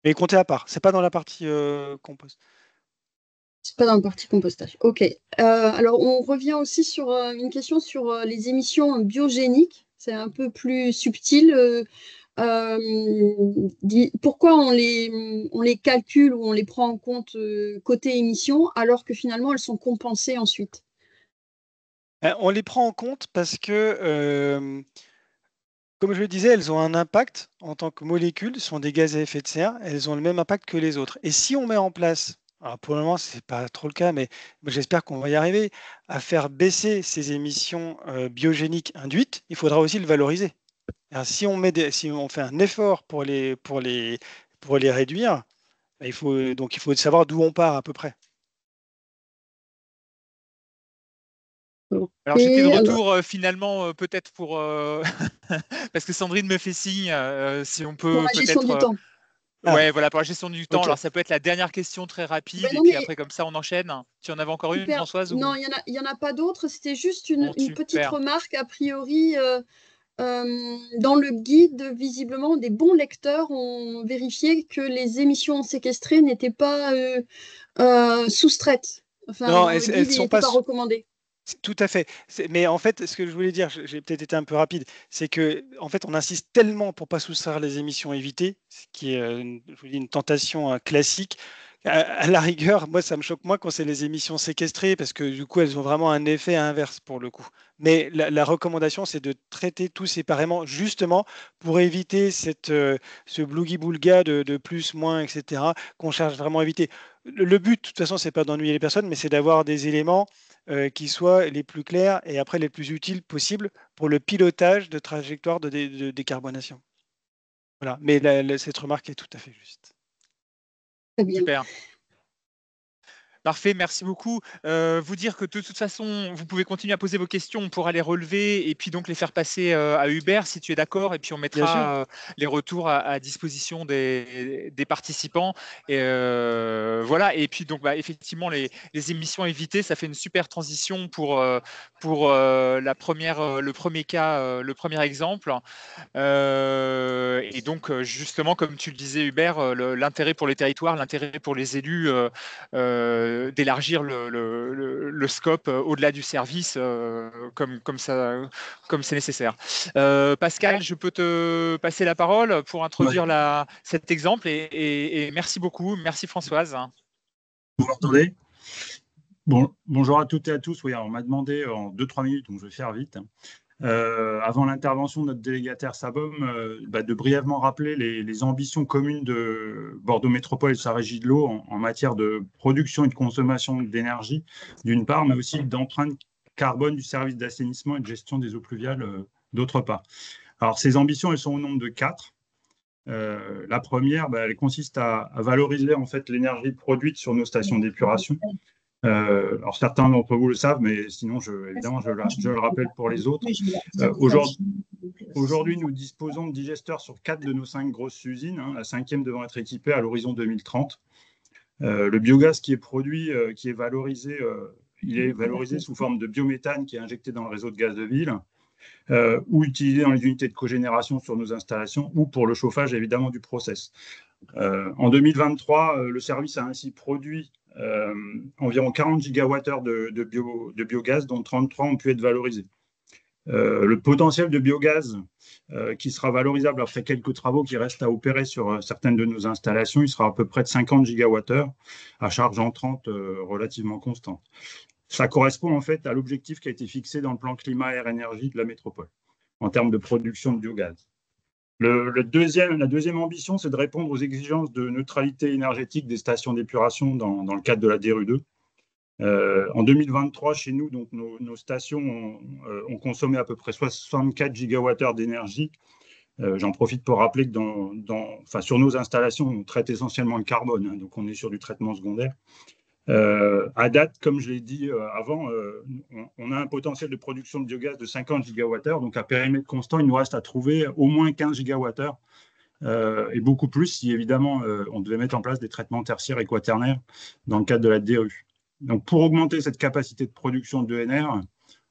Mais comptez à part. C'est pas dans la partie compost. C'est pas dans le parti compostage. OK. Alors, on revient aussi sur une question sur les émissions biogéniques. C'est un peu plus subtil. Pourquoi on les calcule ou on les prend en compte côté émissions alors que finalement elles sont compensées ensuite? On les prend en compte parce que, comme je le disais, elles ont un impact en tant que molécules, ce sont des gaz à effet de serre, elles ont le même impact que les autres. Et si on met en place, alors pour le moment, ce n'est pas trop le cas, mais j'espère qu'on va y arriver, à faire baisser ces émissions biogéniques induites, il faudra aussi le valoriser. Alors, si on fait un effort pour les réduire, il faut savoir d'où on part à peu près. Alors j'étais de Et retour finalement peut-être pour parce que Sandrine me fait signe si on peut pour la gestion du temps. Ouais, voilà, pour la gestion du temps. Ok. Alors ça peut être la dernière question très rapide Ouais, et non, puis mais après comme ça on enchaîne. Tu en avais encore une, super. Françoise Non, ou... il y en a pas d'autres. C'était juste Bon, une petite super. remarque. A priori, dans le guide, visiblement, des bons lecteurs ont vérifié que les émissions séquestrées n'étaient pas soustraites. Enfin, Non, dans le guide, il sont n'était pas. pas recommandé. Tout à fait. Mais en fait, ce que je voulais dire, j'ai peut-être été un peu rapide, c'est que en fait, on insiste tellement pour pas soustraire les émissions évitées, ce qui est je vous dis, une tentation classique. À la rigueur, moi, ça me choque moins quand c'est les émissions séquestrées, parce que du coup, elles ont vraiment un effet inverse pour le coup. Mais la recommandation, c'est de traiter tout séparément, justement pour éviter ce blougi-boulga de plus, moins, etc., qu'on cherche vraiment à éviter. Le but, de toute façon, c'est pas d'ennuyer les personnes, mais c'est d'avoir des éléments qui soient les plus clairs et après les plus utiles possibles pour le pilotage de trajectoire de décarbonation. Voilà, mais cette remarque est tout à fait juste. Très bien. Super. Parfait, merci beaucoup. Vous dire que de toute façon, vous pouvez continuer à poser vos questions, on pourra les relever et puis donc les faire passer à Hubert si tu es d'accord. Et puis on mettra les retours à disposition des participants. Et voilà. Et puis donc effectivement, les émissions évitées, ça fait une super transition pour le premier cas, le premier exemple. Et donc justement, comme tu le disais Hubert, l'intérêt pour les territoires, l'intérêt pour les élus d'élargir le scope au-delà du service comme c'est nécessaire. Pascal, je peux te passer la parole pour introduire cet exemple et merci beaucoup. Merci Françoise. Vous m'entendez? Bonjour à toutes et à tous. Oui, on m'a demandé en 2-3 minutes, donc je vais faire vite. Avant l'intervention de notre délégataire Sabom, de brièvement rappeler les ambitions communes de Bordeaux Métropole et de sa régie de l'eau en matière de production et de consommation d'énergie, d'une part, mais aussi d'empreinte carbone du service d'assainissement et de gestion des eaux pluviales, d'autre part. Alors, ces ambitions, elles sont au nombre de 4. La première, elle consiste à valoriser en fait l'énergie produite sur nos stations d'épuration. Alors certains d'entre vous le savent, mais sinon, évidemment, je le rappelle pour les autres. Aujourd'hui, nous disposons de digesteurs sur 4 de nos 5 grosses usines, la 5e devant être équipée à l'horizon 2030. Le biogaz qui est produit, qui est valorisé il est valorisé sous forme de biométhane qui est injecté dans le réseau de gaz de ville, ou utilisé dans les unités de cogénération sur nos installations, ou pour le chauffage évidemment du process. En 2023, le service a ainsi produit environ 40 gigawattheures de biogaz, dont 33 ont pu être valorisés. Le potentiel de biogaz qui sera valorisable après quelques travaux qui restent à opérer sur certaines de nos installations, il sera à peu près de 50 gigawattheures à charge entrante relativement constante. Ça correspond en fait à l'objectif qui a été fixé dans le plan climat-air-énergie de la métropole en termes de production de biogaz. La deuxième ambition, c'est de répondre aux exigences de neutralité énergétique des stations d'épuration dans le cadre de la DRU2. En 2023, chez nous, donc, nos stations ont consommé à peu près 64 gigawattheures d'énergie. J'en profite pour rappeler que sur nos installations, on traite essentiellement le carbone, hein, donc on est sur du traitement secondaire. À date, comme je l'ai dit avant, on a un potentiel de production de biogaz de 50 gigawattheures. Donc, à périmètre constant, il nous reste à trouver au moins 15 gigawattheures et beaucoup plus si, évidemment, on devait mettre en place des traitements tertiaires et quaternaires dans le cadre de la DRU. Donc, pour augmenter cette capacité de production d'ENR,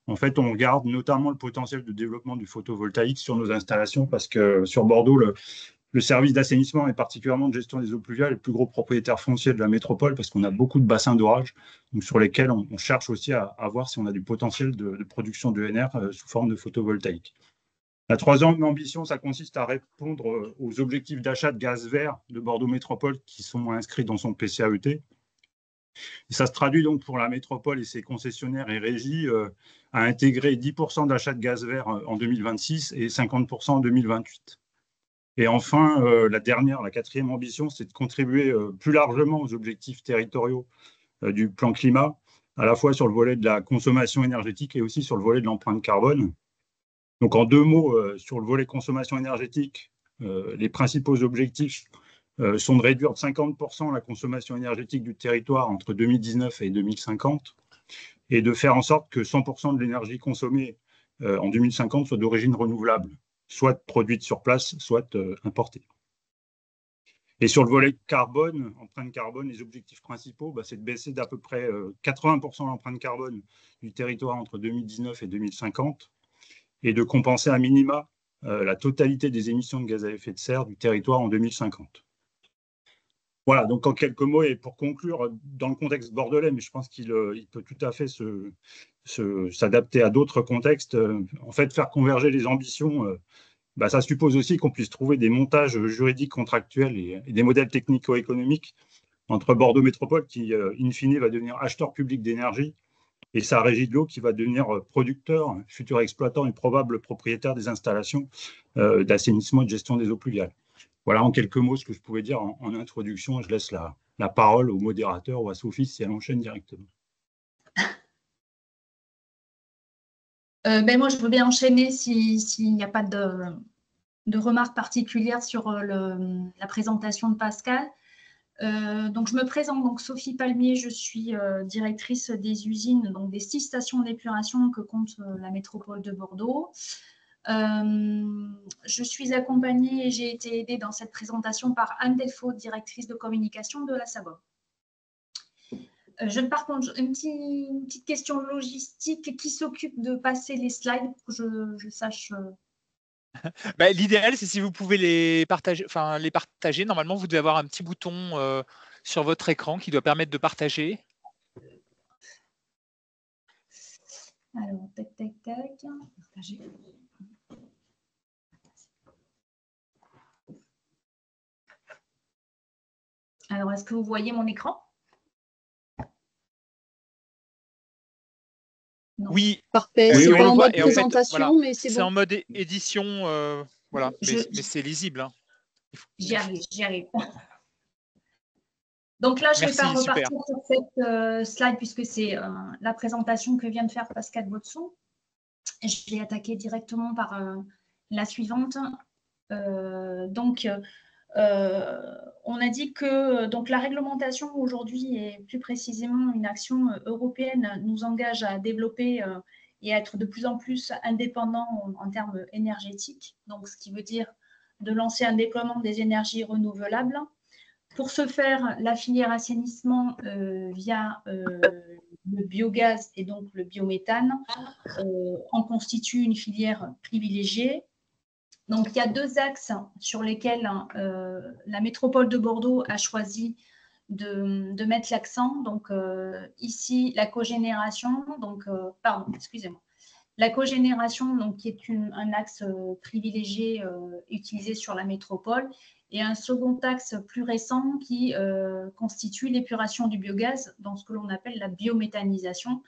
en fait, on regarde notamment le potentiel de développement du photovoltaïque sur nos installations parce que sur Bordeaux, le service d'assainissement et particulièrement de gestion des eaux pluviales est le plus gros propriétaire foncier de la métropole parce qu'on a beaucoup de bassins d'orage sur lesquels on cherche aussi à voir si on a du potentiel de production d'ENR sous forme de photovoltaïque. La troisième ambition, ça consiste à répondre aux objectifs d'achat de gaz vert de Bordeaux Métropole qui sont inscrits dans son PCAET. Et ça se traduit donc pour la métropole et ses concessionnaires et régies à intégrer 10% d'achat de gaz vert en 2026 et 50% en 2028. Et enfin, la quatrième ambition, c'est de contribuer plus largement aux objectifs territoriaux du plan climat, à la fois sur le volet de la consommation énergétique et aussi sur le volet de l'empreinte carbone. Donc, en deux mots, sur le volet consommation énergétique, les principaux objectifs sont de réduire de 50% la consommation énergétique du territoire entre 2019 et 2050 et de faire en sorte que 100% de l'énergie consommée en 2050 soit d'origine renouvelable, soit produite sur place, soit importée. Et sur le volet carbone, empreinte carbone, les objectifs principaux, c'est de baisser d'à peu près 80% l'empreinte carbone du territoire entre 2019 et 2050 et de compenser à minima la totalité des émissions de gaz à effet de serre du territoire en 2050. Voilà, donc en quelques mots, et pour conclure, dans le contexte bordelais, mais je pense qu'il peut tout à fait s'adapter à d'autres contextes, en fait, faire converger les ambitions, ça suppose aussi qu'on puisse trouver des montages juridiques contractuels et des modèles technico-économiques entre Bordeaux Métropole, qui, in fine, va devenir acheteur public d'énergie, et sa régie de l'eau, qui va devenir producteur, futur exploitant et probable propriétaire des installations d'assainissement et de gestion des eaux pluviales. Voilà en quelques mots ce que je pouvais dire en introduction. Je laisse la parole au modérateur ou à Sophie si elle enchaîne directement. Moi, je veux bien enchaîner s'il n'y a pas de remarques particulières sur la présentation de Pascal. Donc, je me présente, donc Sophie Palmier, je suis directrice des usines, donc des 6 stations d'épuration que compte la métropole de Bordeaux. Je suis accompagnée et j'ai été aidée dans cette présentation par Anne Delfaux, directrice de communication de la SABOM. Par contre, une petite question logistique. Qui s'occupe de passer les slides pour que je sache L'idéal, c'est si vous pouvez les partager. Normalement, vous devez avoir un petit bouton sur votre écran qui doit permettre de partager. Alors, tac. Partager. Alors, est-ce que vous voyez mon écran? Non. Oui. Parfait. Oui, c'est on pas le en voit. mode Et en fait, présentation, voilà, mais c'est c'est bon. en mode édition, voilà, mais c'est lisible. Hein. J'y arrive. Donc là, je ne vais pas repartir sur cette slide puisque c'est la présentation que vient de faire Pascal Botsou. Je vais attaquer directement par la suivante. On a dit que donc, la réglementation aujourd'hui et plus précisément une action européenne nous engage à développer et à être de plus en plus indépendants en termes énergétiques, donc ce qui veut dire de lancer un déploiement des énergies renouvelables. Pour ce faire, la filière assainissement via le biogaz et donc le biométhane en constituent une filière privilégiée. Donc, il y a deux axes sur lesquels la métropole de Bordeaux a choisi de mettre l'accent. Donc, ici, la cogénération, pardon, excusez-moi. La cogénération, donc, qui est un axe privilégié utilisé sur la métropole, et un second axe plus récent qui constitue l'épuration du biogaz dans ce que l'on appelle la biométhanisation,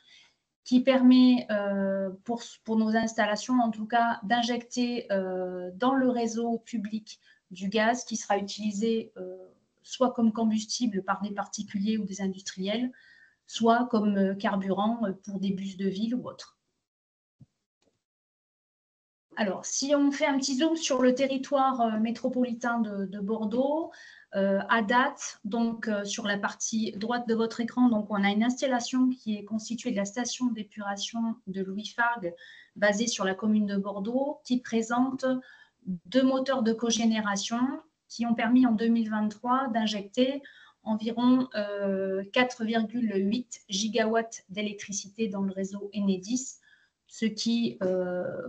qui permet pour nos installations, en tout cas, d'injecter dans le réseau public du gaz qui sera utilisé soit comme combustible par des particuliers ou des industriels, soit comme carburant pour des bus de ville ou autres. Alors, si on fait un petit zoom sur le territoire métropolitain de Bordeaux, à date, donc sur la partie droite de votre écran, donc on a une installation qui est constituée de la station d'épuration de Louis Fargue, basée sur la commune de Bordeaux, qui présente 2 moteurs de cogénération qui ont permis en 2023 d'injecter environ 4,8 gigawatts d'électricité dans le réseau Enedis, ce qui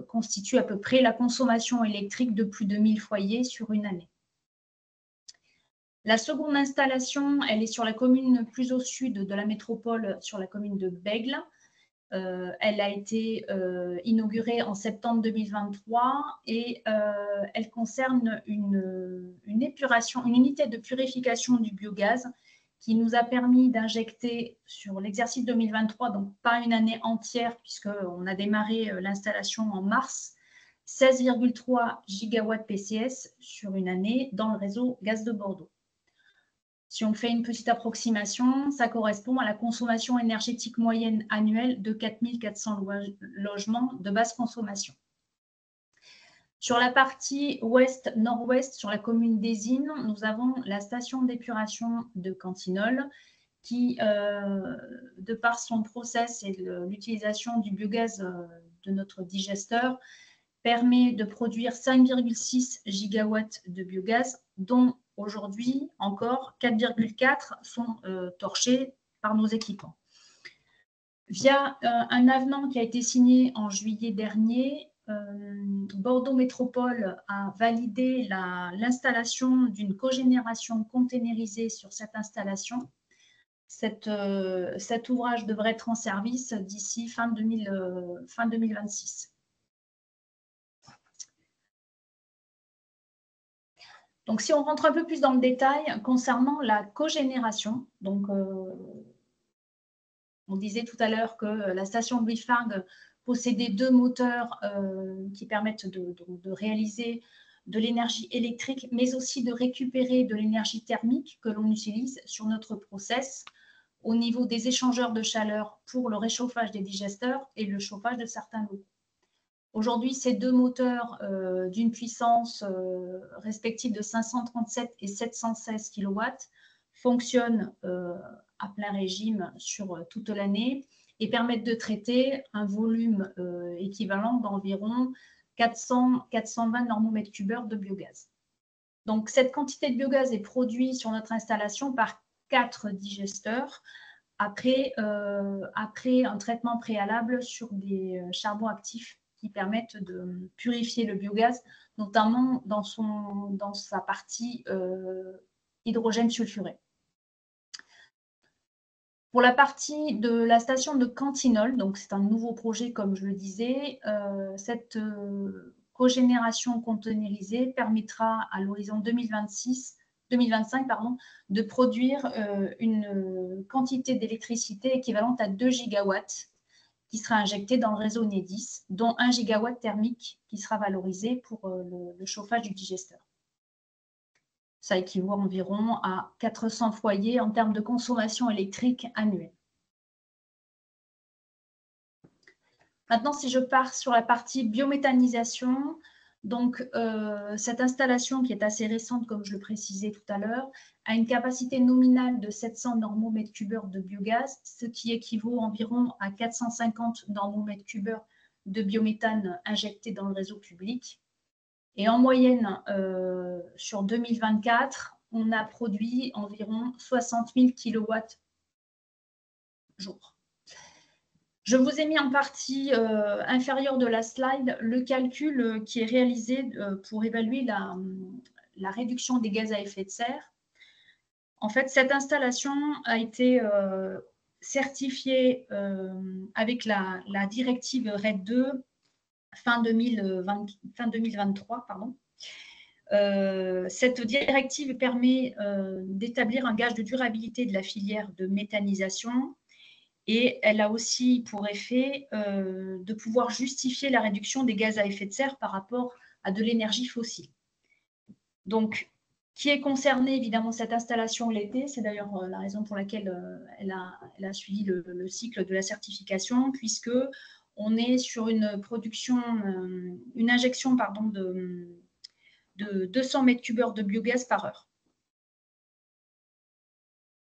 constitue à peu près la consommation électrique de plus de 1000 foyers sur une année. La seconde installation, elle est sur la commune plus au sud de la métropole, sur la commune de Bègles. Elle a été inaugurée en septembre 2023 et elle concerne une épuration, une unité de purification du biogaz qui nous a permis d'injecter sur l'exercice 2023, donc pas une année entière puisqu'on a démarré l'installation en mars, 16,3 gigawatts PCS sur une année dans le réseau gaz de Bordeaux. Si on fait une petite approximation, ça correspond à la consommation énergétique moyenne annuelle de 4400 logements de basse consommation. Sur la partie ouest-nord-ouest, sur la commune d'Ésines, nous avons la station d'épuration de Cantinol qui, de par son process et l'utilisation du biogaz de notre digesteur, permet de produire 5,6 gigawatts de biogaz, dont aujourd'hui encore 4,4 sont torchés par nos équipements. Via un avenant qui a été signé en juillet dernier, Bordeaux Métropole a validé l'installation d'une cogénération containerisée sur cette installation. Cet ouvrage devrait être en service d'ici fin 2026. Donc, si on rentre un peu plus dans le détail concernant la cogénération, donc on disait tout à l'heure que la station Louis Fargue possédait 2 moteurs qui permettent de réaliser de l'énergie électrique, mais aussi de récupérer de l'énergie thermique que l'on utilise sur notre process au niveau des échangeurs de chaleur pour le réchauffage des digesteurs et le chauffage de certains locaux. Aujourd'hui, ces 2 moteurs d'une puissance respective de 537 et 716 kW fonctionnent à plein régime sur toute l'année et permettent de traiter un volume équivalent d'environ 420 normomètres cubes de biogaz. Donc, cette quantité de biogaz est produite sur notre installation par 4 digesteurs après un traitement préalable sur des charbons actifs qui permettent de purifier le biogaz, notamment dans sa partie hydrogène sulfuré. Pour la partie de la station de Cantinol, donc c'est un nouveau projet comme je le disais, cette cogénération containerisée permettra à l'horizon 2025 de produire une quantité d'électricité équivalente à 2 gigawatts qui sera injectée dans le réseau Enedis, dont 1 gigawatt thermique qui sera valorisé pour le chauffage du digesteur. Ça équivaut environ à 400 foyers en termes de consommation électrique annuelle. Maintenant, si je pars sur la partie biométhanisation, donc cette installation qui est assez récente, comme je le précisais tout à l'heure, a une capacité nominale de 700 normomètres cubes de biogaz, ce qui équivaut environ à 450 normomètres cubes de biométhane injecté dans le réseau public. Et en moyenne, sur 2024, on a produit environ 60 000 kWh. Je vous ai mis en partie inférieure de la slide le calcul qui est réalisé pour évaluer la réduction des gaz à effet de serre. En fait, cette installation a été certifiée avec la directive RED 2 fin 2023. Pardon. Cette directive permet d'établir un gage de durabilité de la filière de méthanisation et elle a aussi pour effet de pouvoir justifier la réduction des gaz à effet de serre par rapport à de l'énergie fossile. Donc, qui est concerné évidemment cette installation l'été, c'est d'ailleurs la raison pour laquelle elle a suivi le cycle de la certification, puisque on est sur une production, une injection pardon, de 200 mètres cubes de biogaz par heure.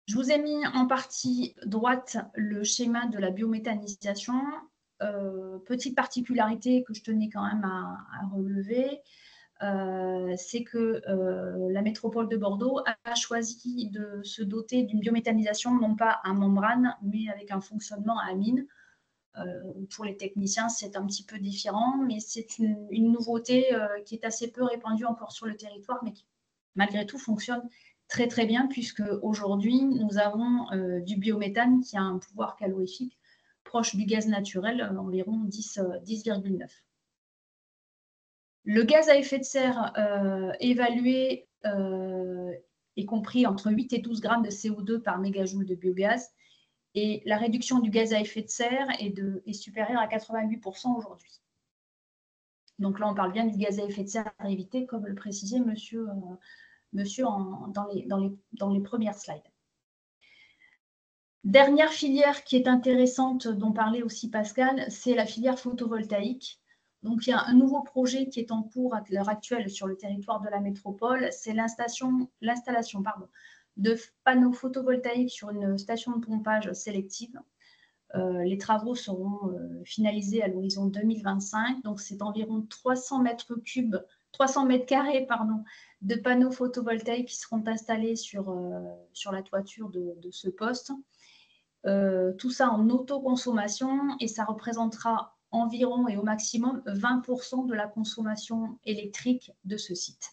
Je vous ai mis en partie droite le schéma de la biométhanisation. Petite particularité que je tenais quand même à relever, c'est que la métropole de Bordeaux a choisi de se doter d'une biométhanisation non pas à membrane, mais avec un fonctionnement à amine. Pour les techniciens, c'est un petit peu différent, mais c'est une nouveauté qui est assez peu répandue encore sur le territoire, mais qui, malgré tout, fonctionne très très bien, puisque aujourd'hui, nous avons du biométhane qui a un pouvoir calorifique proche du gaz naturel, environ 10,9. Le gaz à effet de serre évalué est compris entre 8 et 12 grammes de CO2 par mégajoule de biogaz. Et la réduction du gaz à effet de serre est supérieure à 88% aujourd'hui. Donc là, on parle bien du gaz à effet de serre à éviter, comme le précisait monsieur dans les premières slides. Dernière filière qui est intéressante, dont parlait aussi Pascal, c'est la filière photovoltaïque. Donc, il y a un nouveau projet qui est en cours à l'heure actuelle sur le territoire de la métropole. C'est l'installation de panneaux photovoltaïques sur une station de pompage sélective. Les travaux seront finalisés à l'horizon 2025. Donc, c'est environ 300 mètres carrés de panneaux photovoltaïques qui seront installés sur la toiture de ce poste. Tout ça en autoconsommation et ça représentera environ et au maximum 20% de la consommation électrique de ce site.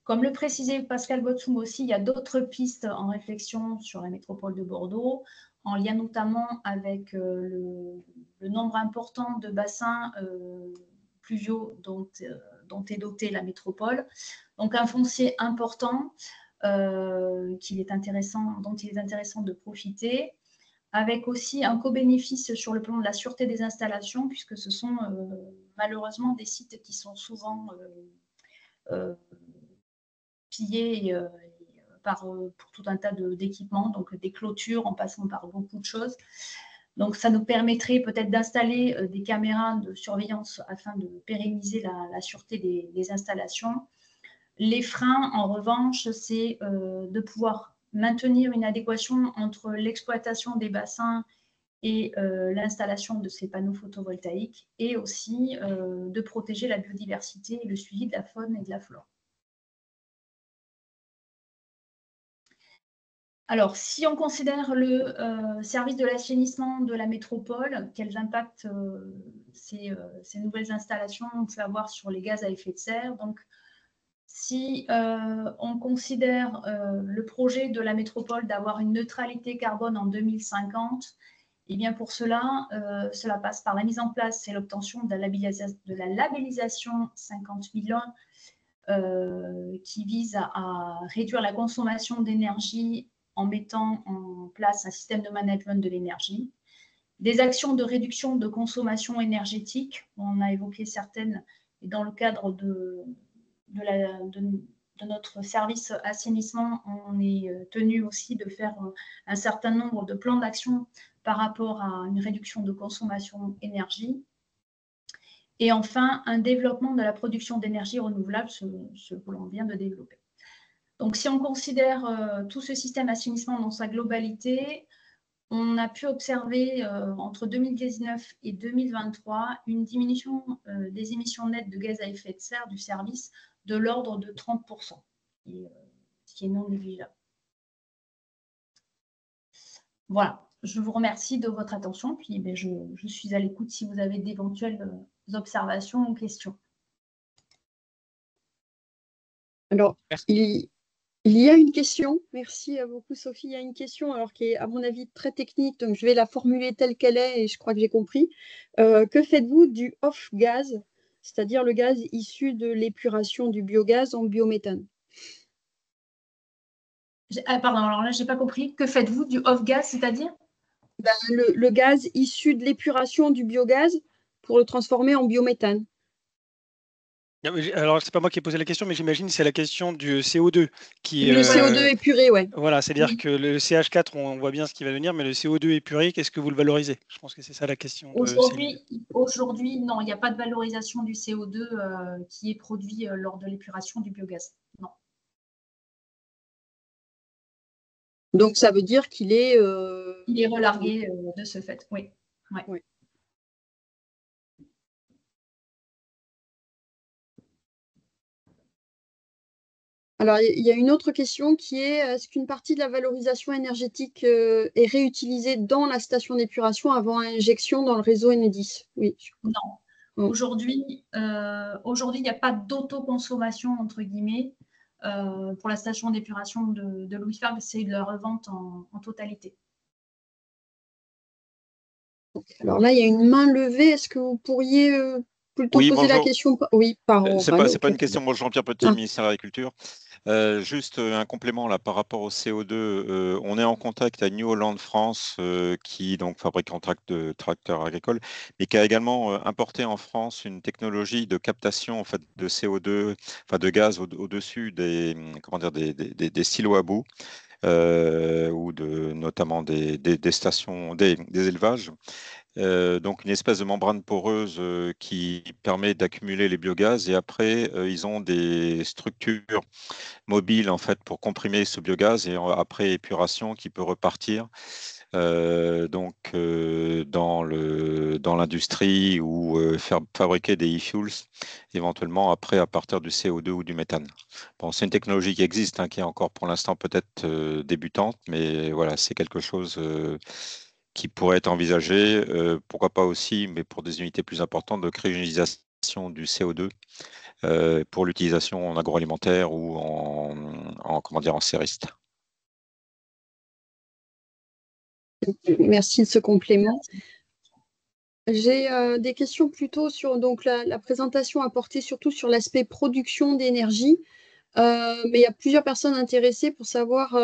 Comme le précisait Pascal Botsum aussi, il y a d'autres pistes en réflexion sur la métropole de Bordeaux, en lien notamment avec le nombre important de bassins pluviaux dont est dotée la métropole. Donc un foncier important dont il est intéressant de profiter, avec aussi un co-bénéfice sur le plan de la sûreté des installations, puisque ce sont malheureusement des sites qui sont souvent pillés pour tout un tas d'équipements, donc des clôtures en passant par beaucoup de choses. Donc, ça nous permettrait peut-être d'installer des caméras de surveillance afin de pérenniser la sûreté des installations. Les freins, en revanche, c'est de pouvoir maintenir une adéquation entre l'exploitation des bassins et l'installation de ces panneaux photovoltaïques et aussi de protéger la biodiversité et le suivi de la faune et de la flore. Alors, si on considère le service de l'assainissement de la métropole, quels impacts ces nouvelles installations ont pu avoir sur les gaz à effet de serre? Donc, si on considère le projet de la métropole d'avoir une neutralité carbone en 2050, et bien pour cela, cela passe par la mise en place et l'obtention de la labellisation 50001 qui vise à réduire la consommation d'énergie en mettant en place un système de management de l'énergie. Des actions de réduction de consommation énergétique, on a évoqué certaines, et dans le cadre de notre service assainissement, on est tenu aussi de faire un certain nombre de plans d'action par rapport à une réduction de consommation énergie. Et enfin, un développement de la production d'énergie renouvelable, ce que l'on vient de développer. Donc, si on considère tout ce système assainissement dans sa globalité, on a pu observer entre 2019 et 2023 une diminution des émissions nettes de gaz à effet de serre du service de l'ordre de 30%, ce qui est non négligeable. Voilà. je vous remercie de votre attention. Puis je suis à l'écoute si vous avez d'éventuelles observations ou questions. Alors, il y a une question. Merci beaucoup, Sophie. Il y a une question alors qui est, à mon avis, très technique. Donc, je vais la formuler telle qu'elle est et je crois que j'ai compris. Que faites-vous du off-gaz, c'est-à-dire le gaz issu de l'épuration du biogaz en biométhane? Pardon, alors là, je n'ai pas compris. Que faites-vous du off-gaz, c'est-à-dire? Le gaz issu de l'épuration du biogaz pour le transformer en biométhane. Alors, c'est pas moi qui ai posé la question, mais j'imagine que c'est la question du CO2 qui. Le CO2 épuré, ouais. Voilà, c'est-à-dire que le CH4, on voit bien ce qui va venir, mais le CO2 épuré, qu'est-ce que vous le valorisez? Je pense que c'est ça la question. Aujourd'hui, non, il n'y a pas de valorisation du CO2 qui est produit lors de l'épuration du biogaz. Non. Donc, ça veut dire qu'il est… Il est relargué de ce fait, oui. Ouais. Oui. Alors, il y a une autre question qui est, est-ce qu'une partie de la valorisation énergétique est réutilisée dans la station d'épuration avant injection dans le réseau Enedis? Oui. Non. Aujourd'hui, il n'y a pas d'autoconsommation, entre guillemets, pour la station d'épuration de Louis Fargue, c'est de la revente en totalité. Alors là, il y a une main levée. Est-ce que vous pourriez plutôt poser la question? Oui, par oral. C'est pas une question. Moi, Jean-Pierre Petit, ministère de l'Agriculture. Juste un complément là par rapport au CO2. On est en contact avec New Holland France, qui donc fabrique en de tracteurs agricoles, mais qui a également importé en France une technologie de captation en fait de CO2, enfin de gaz au-dessus des silos à bout. Ou notamment des stations, des élevages. Donc une espèce de membrane poreuse qui permet d'accumuler les biogaz et après ils ont des structures mobiles en fait pour comprimer ce biogaz et après épuration qui peut repartir dans l'industrie ou faire fabriquer des e-fuels éventuellement après à partir du CO2 ou du méthane. Bon, c'est une technologie qui existe, hein, qui est encore pour l'instant peut-être débutante, mais voilà, c'est quelque chose qui pourrait être envisagé. Pourquoi pas aussi, mais pour des unités plus importantes, de créer une utilisation du CO2 pour l'utilisation en agroalimentaire ou en serriste. Merci de ce complément. J'ai des questions plutôt sur donc, la présentation a porté surtout sur l'aspect production d'énergie, mais il y a plusieurs personnes intéressées pour savoir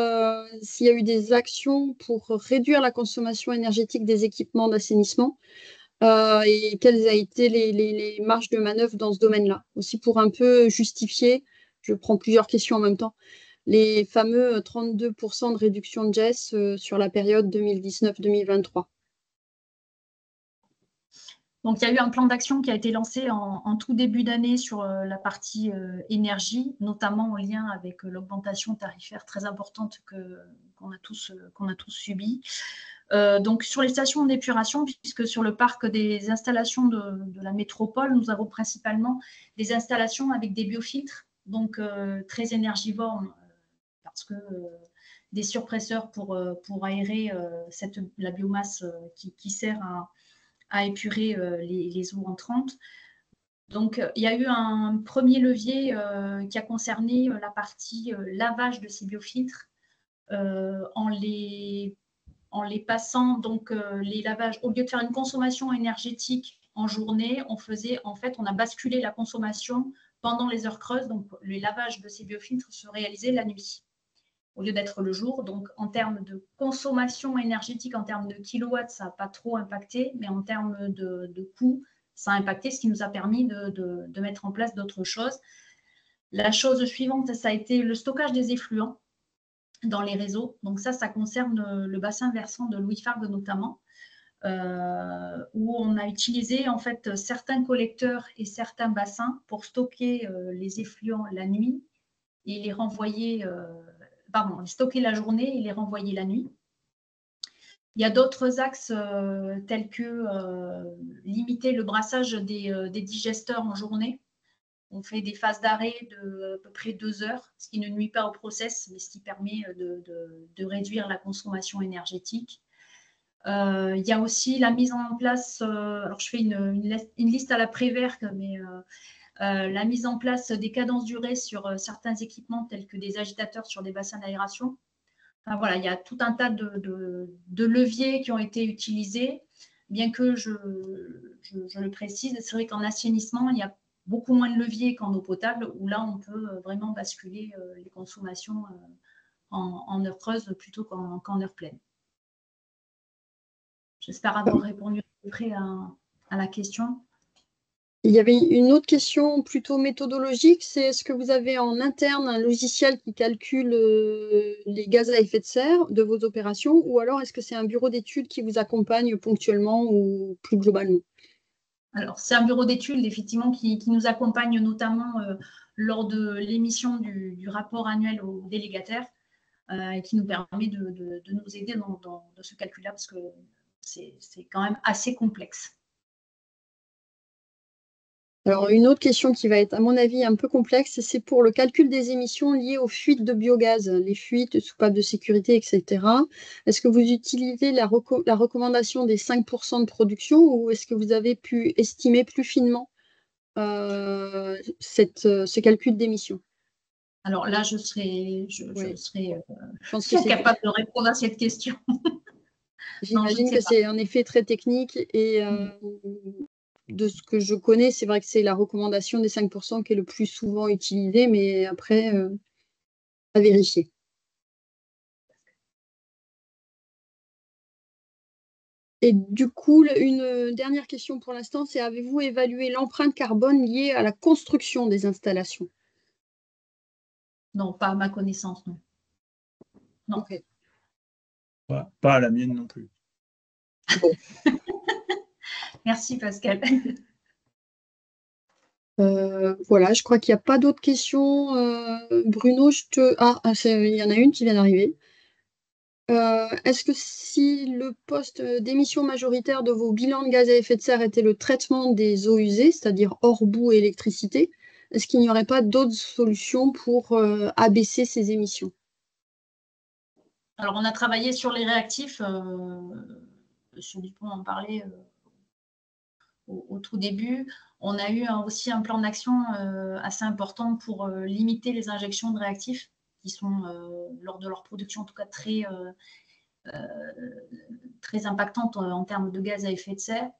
s'il y a eu des actions pour réduire la consommation énergétique des équipements d'assainissement et quelles ont été les marges de manœuvre dans ce domaine-là. Aussi pour un peu justifier, je prends plusieurs questions en même temps, les fameux 32% de réduction de GES sur la période 2019-2023. Donc, il y a eu un plan d'action qui a été lancé en tout début d'année sur la partie énergie, notamment en lien avec l'augmentation tarifaire très importante qu'on a tous subie. Donc, sur les stations d'épuration, puisque sur le parc des installations de la métropole, nous avons principalement des installations avec des biofiltres, donc très énergivores, parce que des surpresseurs pour aérer la biomasse qui sert à épurer les eaux entrantes. Donc, il y a eu un premier levier qui a concerné la partie lavage de ces biofiltres en les passant, donc les lavages, au lieu de faire une consommation énergétique en journée, on a basculé la consommation pendant les heures creuses, donc le lavage de ces biofiltres se réalisait la nuit au lieu d'être le jour. Donc, en termes de consommation énergétique, en termes de kilowatts, ça n'a pas trop impacté, mais en termes de coûts, ça a impacté, ce qui nous a permis de mettre en place d'autres choses. La chose suivante, ça a été le stockage des effluents dans les réseaux. Donc ça concerne le bassin versant de Louis Fargue notamment, où on a utilisé en fait certains collecteurs et certains bassins pour stocker les effluents la nuit et les renvoyer les stocker la journée et les renvoyer la nuit. Il y a d'autres axes tels que limiter le brassage des digesteurs en journée. On fait des phases d'arrêt de à peu près 2 heures, ce qui ne nuit pas au process, mais ce qui permet de réduire la consommation énergétique. Il y a aussi la mise en place, alors je fais une liste à la Prévert, mais la mise en place des cadences durées sur certains équipements tels que des agitateurs sur des bassins d'aération. Enfin, voilà, il y a tout un tas de leviers qui ont été utilisés, bien que je le précise, c'est vrai qu'en assainissement, il y a beaucoup moins de leviers qu'en eau potable, où là, on peut vraiment basculer les consommations en heure creuse plutôt qu'en heure pleine. J'espère avoir répondu à peu près à la question. Il y avait une autre question plutôt méthodologique, c'est est-ce que vous avez en interne un logiciel qui calcule les gaz à effet de serre de vos opérations, ou alors est-ce que c'est un bureau d'études qui vous accompagne ponctuellement ou plus globalement? Alors, c'est un bureau d'études, effectivement, qui nous accompagne notamment lors de l'émission du rapport annuel aux délégataires et qui nous permet de nous aider dans ce calcul-là, parce que c'est quand même assez complexe. Alors, une autre question qui va être, à mon avis, un peu complexe, c'est pour le calcul des émissions liées aux fuites de biogaz, les fuites, soupapes de sécurité, etc. Est-ce que vous utilisez la recommandation des 5% de production, ou est-ce que vous avez pu estimer plus finement ce calcul d'émissions? Alors là, je serais capable de répondre à cette question. J'imagine que c'est en effet très technique et de ce que je connais, c'est vrai que c'est la recommandation des 5% qui est le plus souvent utilisée, mais après, à vérifier. Et du coup, une dernière question pour l'instant, c'est avez-vous évalué l'empreinte carbone liée à la construction des installations? Non, pas à ma connaissance, non. Non. Okay. Pas à la mienne non plus. Bon. Merci Pascal. Voilà, je crois qu'il n'y a pas d'autres questions. Bruno, il y en a une qui vient d'arriver. Est-ce que si le poste d'émission majoritaire de vos bilans de gaz à effet de serre était le traitement des eaux usées, c'est-à-dire hors bout et électricité, est-ce qu'il n'y aurait pas d'autres solutions pour abaisser ces émissions? Alors, on a travaillé sur les réactifs. Monsieur Dupont en parlait au tout début. On a eu aussi un plan d'action assez important pour limiter les injections de réactifs qui sont, lors de leur production, en tout cas très impactantes en termes de gaz à effet de serre.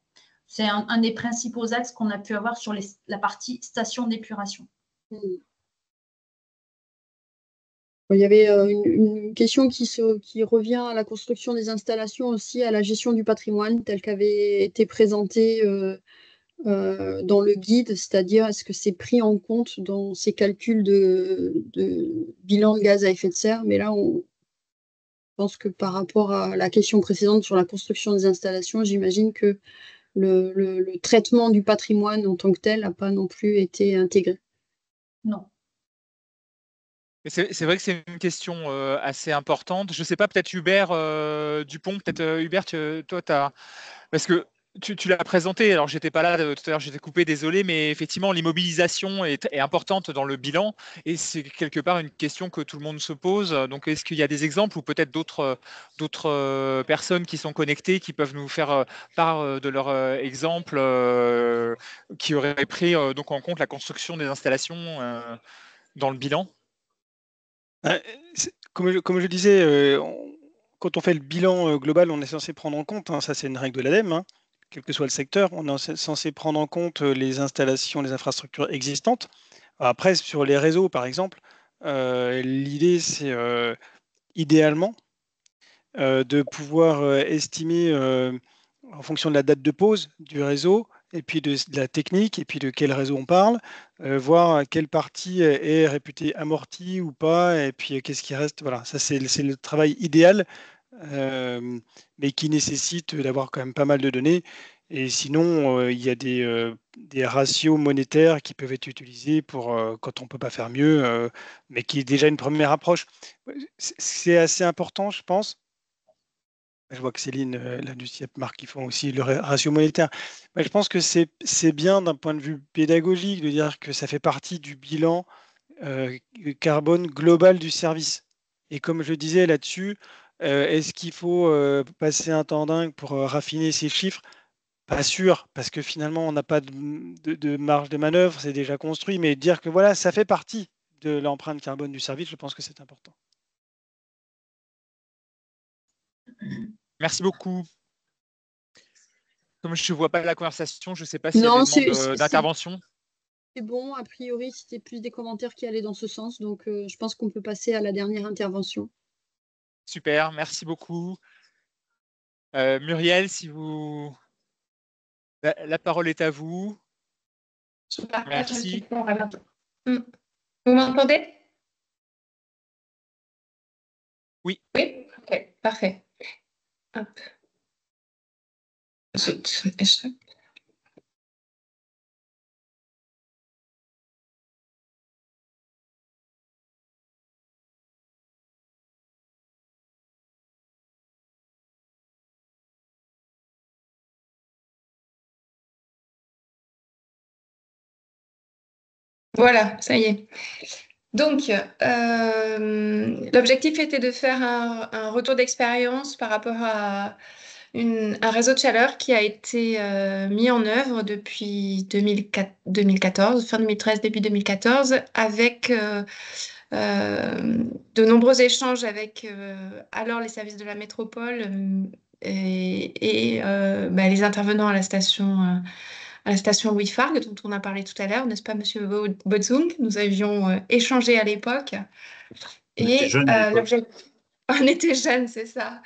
C'est un des principaux axes qu'on a pu avoir sur la partie station d'épuration. Il y avait une question qui revient à la construction des installations, aussi à la gestion du patrimoine, telle qu'avait été présentée dans le guide, c'est-à-dire est-ce que c'est pris en compte dans ces calculs de bilan de gaz à effet de serre? Mais là, on pense que par rapport à la question précédente sur la construction des installations, j'imagine que le traitement du patrimoine en tant que tel n'a pas non plus été intégré. Non. C'est vrai que c'est une question assez importante. Je ne sais pas, peut-être Hubert Dupont, peut-être Hubert, toi, tu as. Parce que tu l'as présenté, alors j'étais pas là tout à l'heure, j'étais coupé, désolé, mais effectivement, l'immobilisation est importante dans le bilan et c'est quelque part une question que tout le monde se pose. Donc, est-ce qu'il y a des exemples ou peut-être d'autres personnes qui sont connectées qui peuvent nous faire part de leur exemple qui auraient pris donc en compte la construction des installations dans le bilan? Comme je disais, quand on fait le bilan global, on est censé prendre en compte, ça c'est une règle de l'ADEME, quel que soit le secteur, on est censé prendre en compte les installations, les infrastructures existantes. Après, sur les réseaux, par exemple, l'idée c'est idéalement de pouvoir estimer en fonction de la date de pause du réseau, et puis de la technique, et puis de quel réseau on parle, voir quelle partie est réputée amortie ou pas, et puis qu'est-ce qui reste. Voilà, ça c'est le travail idéal, mais qui nécessite d'avoir quand même pas mal de données. Et sinon, il y a des ratios monétaires qui peuvent être utilisés pour quand on ne peut pas faire mieux, mais qui est déjà une première approche. C'est assez important, je pense. Je vois que Céline, la du CIEP, Marc, qui font aussi le ratio monétaire. Je pense que c'est bien d'un point de vue pédagogique de dire que ça fait partie du bilan carbone global du service. Et comme je disais là-dessus, Est-ce qu'il faut passer un temps dingue pour raffiner ces chiffres? Pas sûr, parce que finalement, on n'a pas de marge de manœuvre, c'est déjà construit, mais dire que voilà, ça fait partie de l'empreinte carbone du service, je pense que c'est important. Merci beaucoup. Comme je ne vois pas la conversation, je ne sais pas s'il y a Non, des demandes d'intervention. c'est bon. A priori, c'était plus des commentaires qui allaient dans ce sens. Donc, je pense qu'on peut passer à la dernière intervention. Super, merci beaucoup. Muriel, si vous... La parole est à vous. Je partage Merci. l'écran, voilà. Vous m'entendez? Oui. Oui, ok, parfait. Hop. Zut, échappe. Voilà, ça y est. Donc, l'objectif était de faire un retour d'expérience par rapport à un réseau de chaleur qui a été mis en œuvre depuis 2014, fin 2013, début 2014, avec de nombreux échanges avec alors les services de la métropole et les intervenants à la station Louis Fargue, dont on a parlé tout à l'heure, n'est-ce pas, Monsieur Botzung? Nous avions échangé à l'époque. On était jeunes à l'époque. On était jeunes, c'est ça.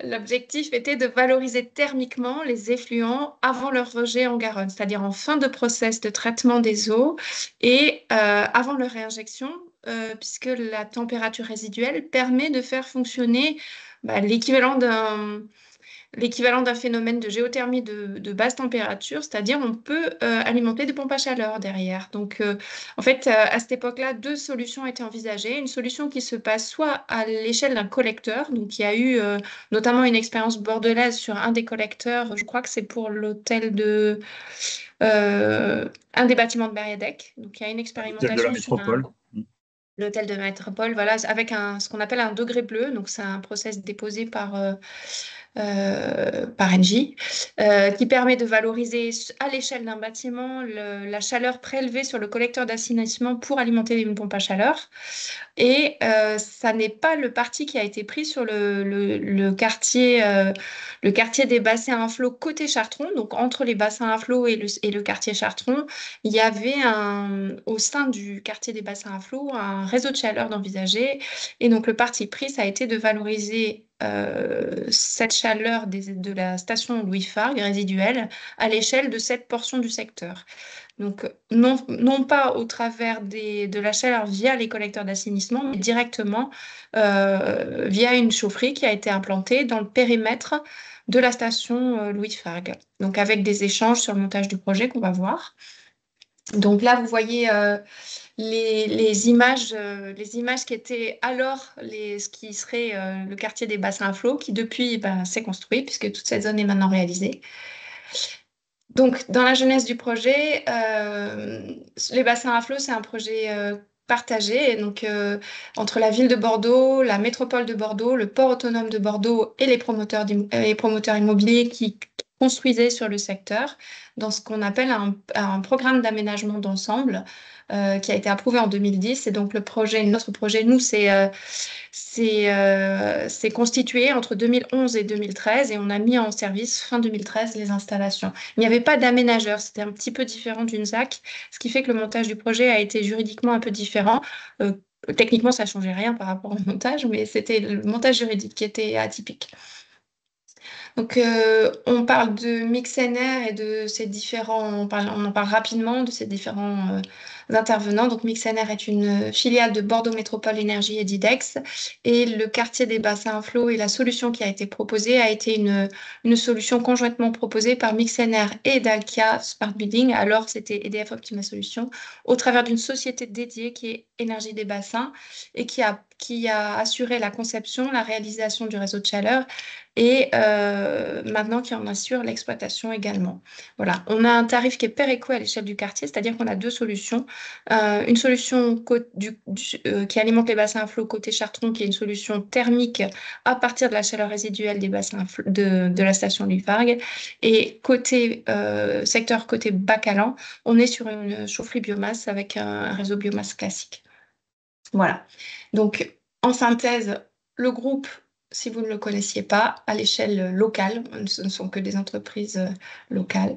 L'objectif était de valoriser thermiquement les effluents avant leur rejet en Garonne, c'est-à-dire en fin de process de traitement des eaux et avant leur réinjection, puisque la température résiduelle permet de faire fonctionner l'équivalent d'un phénomène de géothermie de basse température, c'est-à-dire on peut alimenter des pompes à chaleur derrière. Donc, en fait, à cette époque-là, deux solutions étaient envisagées. Une solution qui se passe soit à l'échelle d'un collecteur, donc il y a eu notamment une expérience bordelaise sur un des collecteurs, je crois que c'est pour l'hôtel de... un des bâtiments de Mériadec. Donc, il y a une expérimentation L'hôtel de la métropole. L'hôtel de métropole, voilà, avec ce qu'on appelle un degré bleu. Donc, c'est un process déposé par Engie, qui permet de valoriser à l'échelle d'un bâtiment la chaleur prélevée sur le collecteur d'assainissement pour alimenter une pompe à chaleur. Et ça n'est pas le parti qui a été pris sur le quartier des bassins à flot côté Chartron. Donc, entre les bassins à flot et le quartier Chartron, il y avait au sein du quartier des bassins à flot un réseau de chaleur d'envisager. Et donc, le parti pris, ça a été de valoriser cette chaleur de la station Louis Fargue résiduelle à l'échelle de cette portion du secteur. Donc, non pas au travers de la chaleur via les collecteurs d'assainissement, mais directement via une chaufferie qui a été implantée dans le périmètre de la station Louis Fargue. Donc, avec des échanges sur le montage du projet qu'on va voir. Donc là, vous voyez les images qui étaient alors ce qui serait le quartier des bassins à flot, qui depuis s'est construit, puisque toute cette zone est maintenant réalisée. Donc, dans la jeunesse du projet, les bassins à flot, c'est un projet partagé, et donc entre la ville de Bordeaux, la métropole de Bordeaux, le port autonome de Bordeaux et les promoteurs immobiliers qui construisaient sur le secteur dans ce qu'on appelle un programme d'aménagement d'ensemble qui a été approuvé en 2010. Et donc, notre projet, nous, c'est constitué entre 2011 et 2013 et on a mis en service fin 2013 les installations. Il n'y avait pas d'aménageur, c'était un petit peu différent d'une ZAC, ce qui fait que le montage du projet a été juridiquement un peu différent. Techniquement, ça ne changeait rien par rapport au montage, mais c'était le montage juridique qui était atypique. Donc, on parle de Mixener et de ces différents... On en parle rapidement de ces différents intervenants. Donc, Mixener est une filiale de Bordeaux Métropole Énergie et d'IDEX. Et le quartier des bassins à flot et la solution qui a été proposée a été une solution conjointement proposée par Mixener et Dalkia Smart Building. Alors, c'était EDF Optima Solutions, au travers d'une société dédiée qui est Énergie des bassins et qui a assuré la conception, la réalisation du réseau de chaleur et maintenant qui en assure l'exploitation également. Voilà, on a un tarif qui est péréqué à l'échelle du quartier, c'est-à-dire qu'on a deux solutions. une solution qui alimente les bassins à flot côté Chartron, qui est une solution thermique à partir de la chaleur résiduelle des bassins de la station Lufargue. Et secteur côté Bacalan, on est sur une chaufferie biomasse avec un réseau biomasse classique. Voilà. Donc, en synthèse, le groupe, si vous ne le connaissiez pas, à l'échelle locale, ce ne sont que des entreprises locales.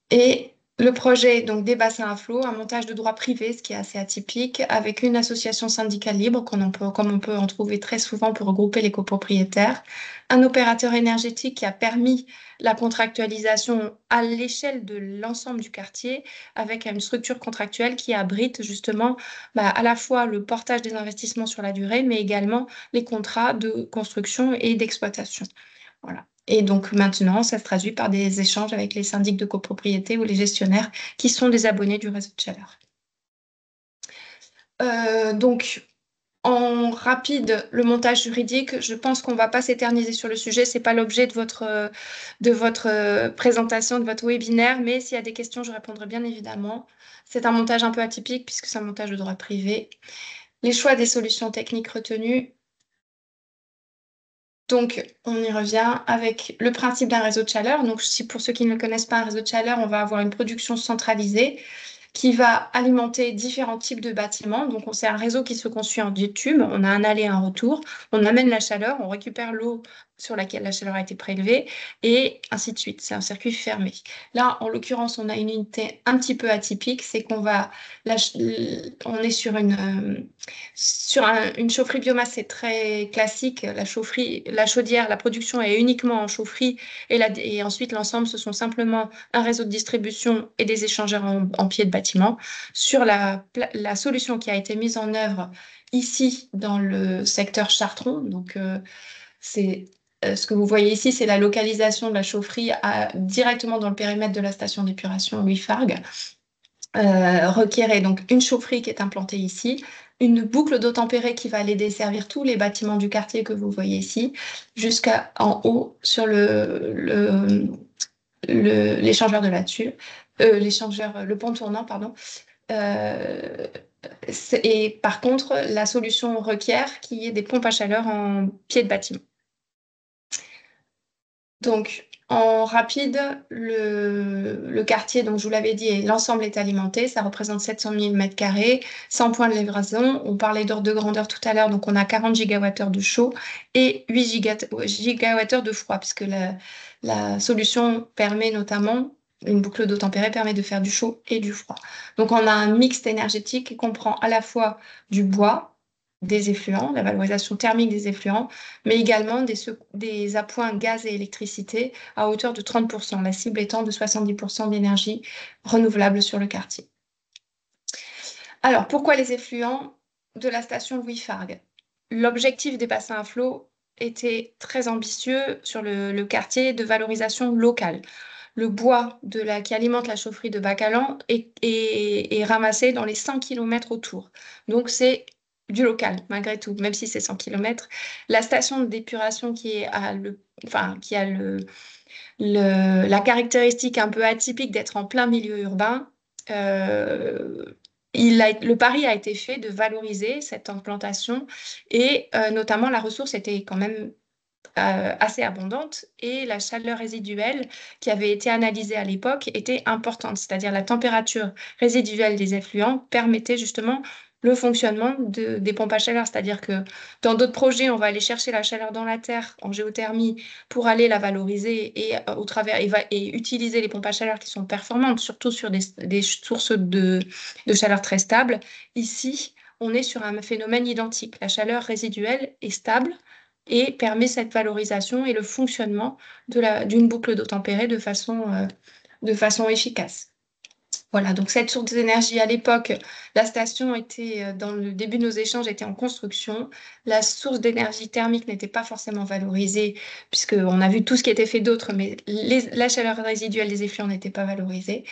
Et le projet donc, des bassins à flot, un montage de droit privé, ce qui est assez atypique, avec une association syndicale libre, comme on peut en trouver très souvent pour regrouper les copropriétaires, un opérateur énergétique qui a permis la contractualisation à l'échelle de l'ensemble du quartier, avec une structure contractuelle qui abrite justement à la fois le portage des investissements sur la durée, mais également les contrats de construction et d'exploitation. Voilà. Et donc maintenant, ça se traduit par des échanges avec les syndics de copropriété ou les gestionnaires qui sont des abonnés du réseau de chaleur. Donc, en rapide, le montage juridique, je pense qu'on ne va pas s'éterniser sur le sujet. Ce n'est pas l'objet de votre présentation, de votre webinaire, mais s'il y a des questions, je répondrai bien évidemment. C'est un montage un peu atypique puisque c'est un montage de droit privé. Les choix des solutions techniques retenues. Donc, on y revient avec le principe d'un réseau de chaleur. Donc, pour ceux qui ne connaissent pas un réseau de chaleur, on va avoir une production centralisée qui va alimenter différents types de bâtiments. Donc, c'est un réseau qui se construit en deux tubes. On a un aller et un retour. On amène la chaleur, on récupère l'eau sur laquelle la chaleur a été prélevée, et ainsi de suite. C'est un circuit fermé. Là, en l'occurrence, on a une unité un petit peu atypique. C'est qu'on est sur une chaufferie biomasse, c'est très classique. La chaudière, la production est uniquement en chaufferie, et ensuite, l'ensemble, ce sont simplement un réseau de distribution et des échangeurs en pied de bâtiment. Sur la solution qui a été mise en œuvre ici dans le secteur Chartron, donc ce que vous voyez ici, c'est la localisation de la chaufferie directement dans le périmètre de la station d'épuration Lufargue. Requiert donc une chaufferie qui est implantée ici, une boucle d'eau tempérée qui va aller desservir tous les bâtiments du quartier que vous voyez ici, jusqu'en haut sur l'échangeur de la tuile, le pont tournant, pardon. Et par contre, la solution requiert qu'il y ait des pompes à chaleur en pied de bâtiment. Donc, en rapide, le quartier, donc je vous l'avais dit, l'ensemble est alimenté. Ça représente 700 000 m², 100 points de livraison. On parlait d'ordre de grandeur tout à l'heure, donc on a 40 gigawattheures de chaud et 8 gigawattheures de froid, puisque la solution permet notamment, une boucle d'eau tempérée permet de faire du chaud et du froid. Donc, on a un mixte énergétique qui comprend à la fois du bois, des effluents, la valorisation thermique des effluents, mais également des appoints gaz et électricité à hauteur de 30%, la cible étant de 70% d'énergie renouvelable sur le quartier. Alors, pourquoi les effluents de la station Lufargue? L'objectif des bassins à flot était très ambitieux sur le quartier de valorisation locale. Le bois qui alimente la chaufferie de Bacalan est ramassé dans les 100 km autour. Donc, c'est du local, malgré tout, même si c'est 100 km. La station d'épuration qui a la caractéristique un peu atypique d'être en plein milieu urbain, le pari a été fait de valoriser cette implantation et notamment la ressource était quand même assez abondante et la chaleur résiduelle qui avait été analysée à l'époque était importante, c'est-à-dire la température résiduelle des effluents permettait justement le fonctionnement des pompes à chaleur, c'est-à-dire que dans d'autres projets, on va aller chercher la chaleur dans la terre en géothermie pour aller la valoriser et utiliser les pompes à chaleur qui sont performantes, surtout sur des sources de chaleur très stables. Ici, on est sur un phénomène identique. La chaleur résiduelle est stable et permet cette valorisation et le fonctionnement d'une boucle d'eau tempérée de façon efficace. Voilà, donc cette source d'énergie à l'époque, la station était, dans le début de nos échanges, était en construction. La source d'énergie thermique n'était pas forcément valorisée, puisqu'on a vu tout ce qui était fait d'autre, mais la chaleur résiduelle des effluents n'était pas valorisée.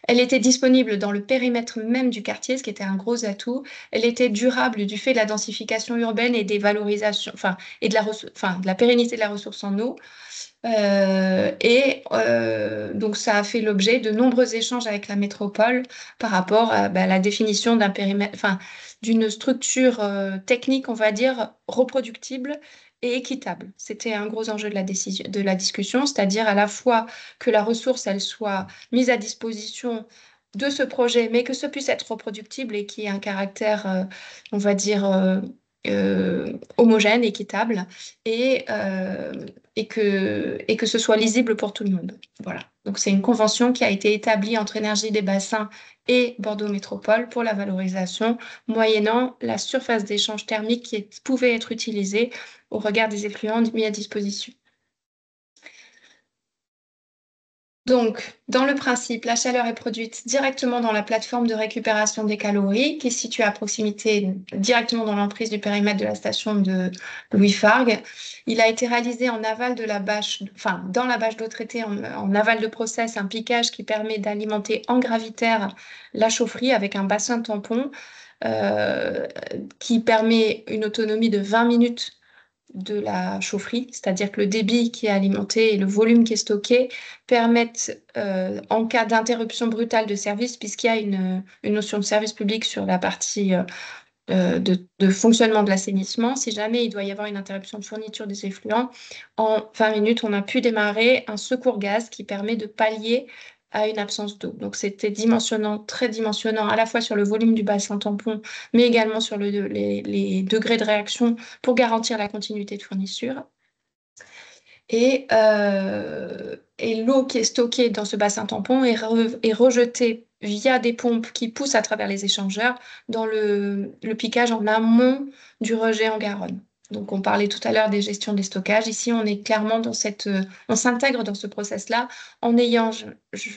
Elle était disponible dans le périmètre même du quartier, ce qui était un gros atout. Elle était durable du fait de la densification urbaine et des valorisations, de la pérennité de la ressource en eau. Donc, ça a fait l'objet de nombreux échanges avec la métropole par rapport à la définition d'un périmètre, enfin, d'une structure technique, on va dire, reproductible et équitable. C'était un gros enjeu de la discussion, c'est-à-dire à la fois que la ressource, elle soit mise à disposition de ce projet, mais que ce puisse être reproductible et qu'il y ait un caractère, on va dire, homogène, équitable, et, et que ce soit lisible pour tout le monde. Voilà. Donc, c'est une convention qui a été établie entre Énergie des Bassins et Bordeaux Métropole pour la valorisation, moyennant la surface d'échange thermique qui pouvait être utilisée au regard des effluents mis à disposition. Donc, dans le principe, la chaleur est produite directement dans la plateforme de récupération des calories qui est située à proximité, directement dans l'emprise du périmètre de la station de Louis Fargue. Il a été réalisé en aval de la bâche, enfin, dans la bâche d'eau traitée, en aval de process, un piquage qui permet d'alimenter en gravitaire la chaufferie avec un bassin tampon qui permet une autonomie de 20 minutes de la chaufferie, c'est-à-dire que le débit qui est alimenté et le volume qui est stocké permettent, en cas d'interruption brutale de service, puisqu'il y a une notion de service public sur la partie de fonctionnement de l'assainissement, si jamais il doit y avoir une interruption de fourniture des effluents, en 20 minutes, on a pu démarrer un secours gaz qui permet de pallier à une absence d'eau. Donc, c'était très dimensionnant à la fois sur le volume du bassin tampon, mais également sur les degrés de réaction pour garantir la continuité de fourniture. Et l'eau qui est stockée dans ce bassin tampon est rejetée via des pompes qui poussent à travers les échangeurs dans le piquage en amont du rejet en Garonne. Donc, on parlait tout à l'heure des gestions des stockages. Ici, on est clairement on s'intègre dans ce process-là en ayant, je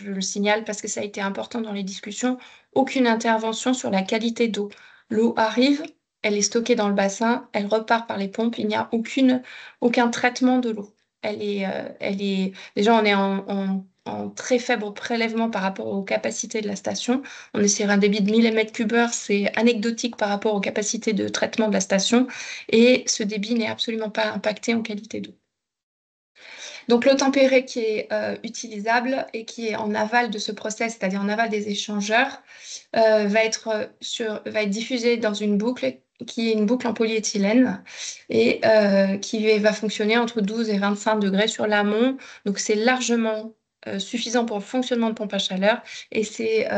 le signale parce que ça a été important dans les discussions, aucune intervention sur la qualité d'eau. L'eau arrive, elle est stockée dans le bassin, elle repart par les pompes, il n'y a aucun traitement de l'eau. Déjà, on est en très faible prélèvement par rapport aux capacités de la station. On est sur un débit de 1000 m3, c'est anecdotique par rapport aux capacités de traitement de la station. Et ce débit n'est absolument pas impacté en qualité d'eau. Donc, l'eau tempérée qui est utilisable et qui est en aval de ce process, c'est-à-dire en aval des échangeurs, va être diffusée dans une boucle qui est une boucle en polyéthylène et qui va fonctionner entre 12 et 25 degrés sur l'amont. Donc, c'est largement suffisant pour le fonctionnement de pompe à chaleur et c'est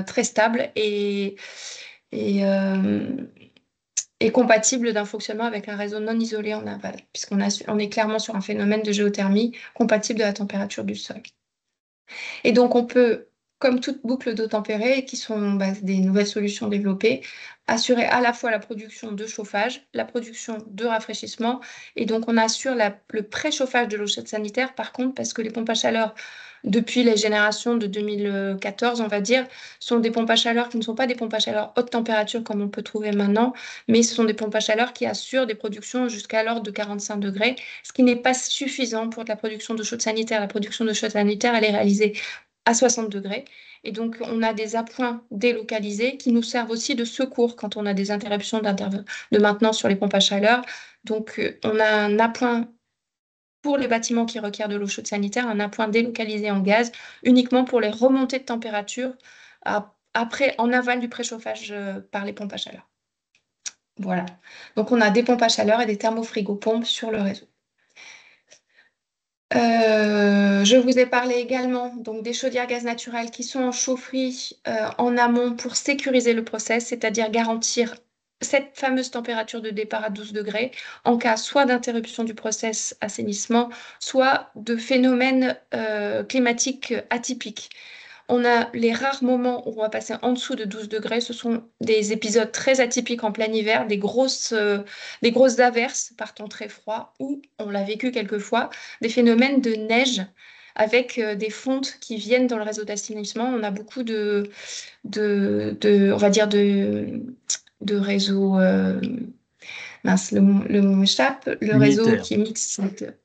très stable et compatible d'un fonctionnement avec un réseau non isolé en aval, puisqu'on est clairement sur un phénomène de géothermie compatible de la température du sol. Et donc, on peut, comme toute boucle d'eau tempérée, qui sont des nouvelles solutions développées, assurer à la fois la production de chauffage, la production de rafraîchissement, et donc on assure le préchauffage de l'eau chaude sanitaire, par contre, parce que les pompes à chaleur, depuis les générations de 2014, on va dire, sont des pompes à chaleur qui ne sont pas des pompes à chaleur haute température comme on peut trouver maintenant, mais ce sont des pompes à chaleur qui assurent des productions jusqu'à l'ordre de 45 degrés, ce qui n'est pas suffisant pour la production d'eau chaude sanitaire. La production d'eau chaude sanitaire, elle est réalisée à 60 degrés. Et donc, on a des appoints délocalisés qui nous servent aussi de secours quand on a des interruptions de maintenance sur les pompes à chaleur. Donc, on a un appoint pour les bâtiments qui requièrent de l'eau chaude sanitaire, un appoint délocalisé en gaz, uniquement pour les remontées de température en aval du préchauffage par les pompes à chaleur. Voilà. Donc, on a des pompes à chaleur et des thermofrigopompes sur le réseau. Je vous ai parlé également donc, des chaudières gaz naturelles qui sont en chaufferie en amont pour sécuriser le process, c'est-à-dire garantir cette fameuse température de départ à 12 degrés en cas soit d'interruption du process assainissement, soit de phénomènes climatiques atypiques. On a les rares moments où on va passer en dessous de 12 degrés. Ce sont des épisodes très atypiques en plein hiver, des grosses averses par temps très froid, ou, on l'a vécu quelquefois, des phénomènes de neige avec des fontes qui viennent dans le réseau d'assainissement. On a beaucoup de réseaux... mince, le mot m'échappe. Le réseau qui mixe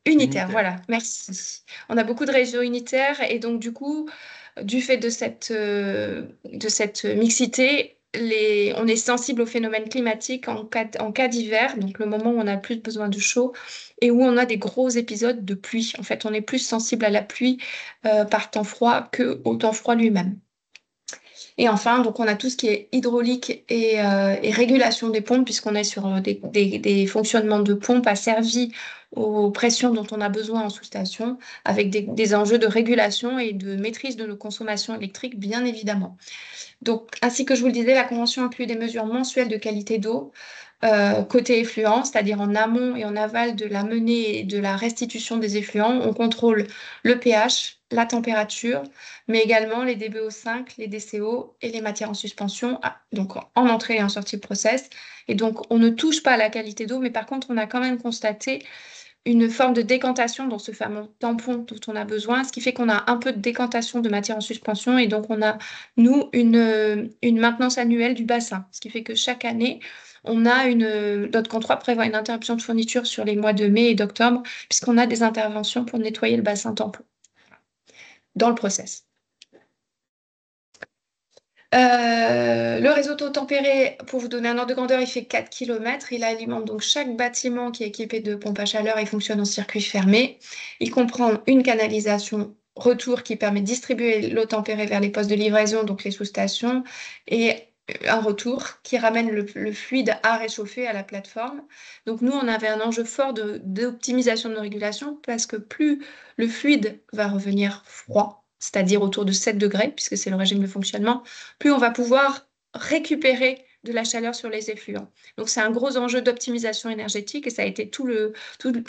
unitaire. Voilà, merci. On a beaucoup de réseaux unitaires et donc du coup, du fait de cette mixité, on est sensible aux phénomènes climatiques en cas d'hiver, donc le moment où on a plus besoin de chaud et où on a des gros épisodes de pluie. En fait, on est plus sensible à la pluie par temps froid qu'au temps froid lui-même. Et enfin, donc on a tout ce qui est hydraulique et régulation des pompes, puisqu'on est sur des fonctionnements de pompes asservis aux pressions dont on a besoin en sous-station, avec des enjeux de régulation et de maîtrise de nos consommations électriques, bien évidemment. Donc, ainsi que je vous le disais, la convention inclut des mesures mensuelles de qualité d'eau, côté effluent, c'est-à-dire en amont et en aval de la menée et de la restitution des effluents. On contrôle le pH, la température, mais également les DBO5, les DCO et les matières en suspension, donc en entrée et en sortie de process. Et donc, on ne touche pas à la qualité d'eau, mais par contre, on a quand même constaté une forme de décantation dans ce fameux tampon dont on a besoin, ce qui fait qu'on a un peu de décantation de matière en suspension et donc on a, nous, une maintenance annuelle du bassin, ce qui fait que chaque année, on a notre contrat prévoit une interruption de fourniture sur les mois de mai et d'octobre, puisqu'on a des interventions pour nettoyer le bassin tampon dans le process. Le réseau d'eau tempérée, pour vous donner un ordre de grandeur, il fait 4 km. Il alimente donc chaque bâtiment qui est équipé de pompes à chaleur et fonctionne en circuit fermé. Il comprend une canalisation retour qui permet de distribuer l'eau tempérée vers les postes de livraison, donc les sous-stations, et un retour qui ramène le fluide à réchauffer à la plateforme. Donc nous, on avait un enjeu fort d'optimisation de nos régulations parce que plus le fluide va revenir froid, c'est-à-dire autour de 7 degrés, puisque c'est le régime de fonctionnement, plus on va pouvoir récupérer de la chaleur sur les effluents. Donc c'est un gros enjeu d'optimisation énergétique et ça a été tout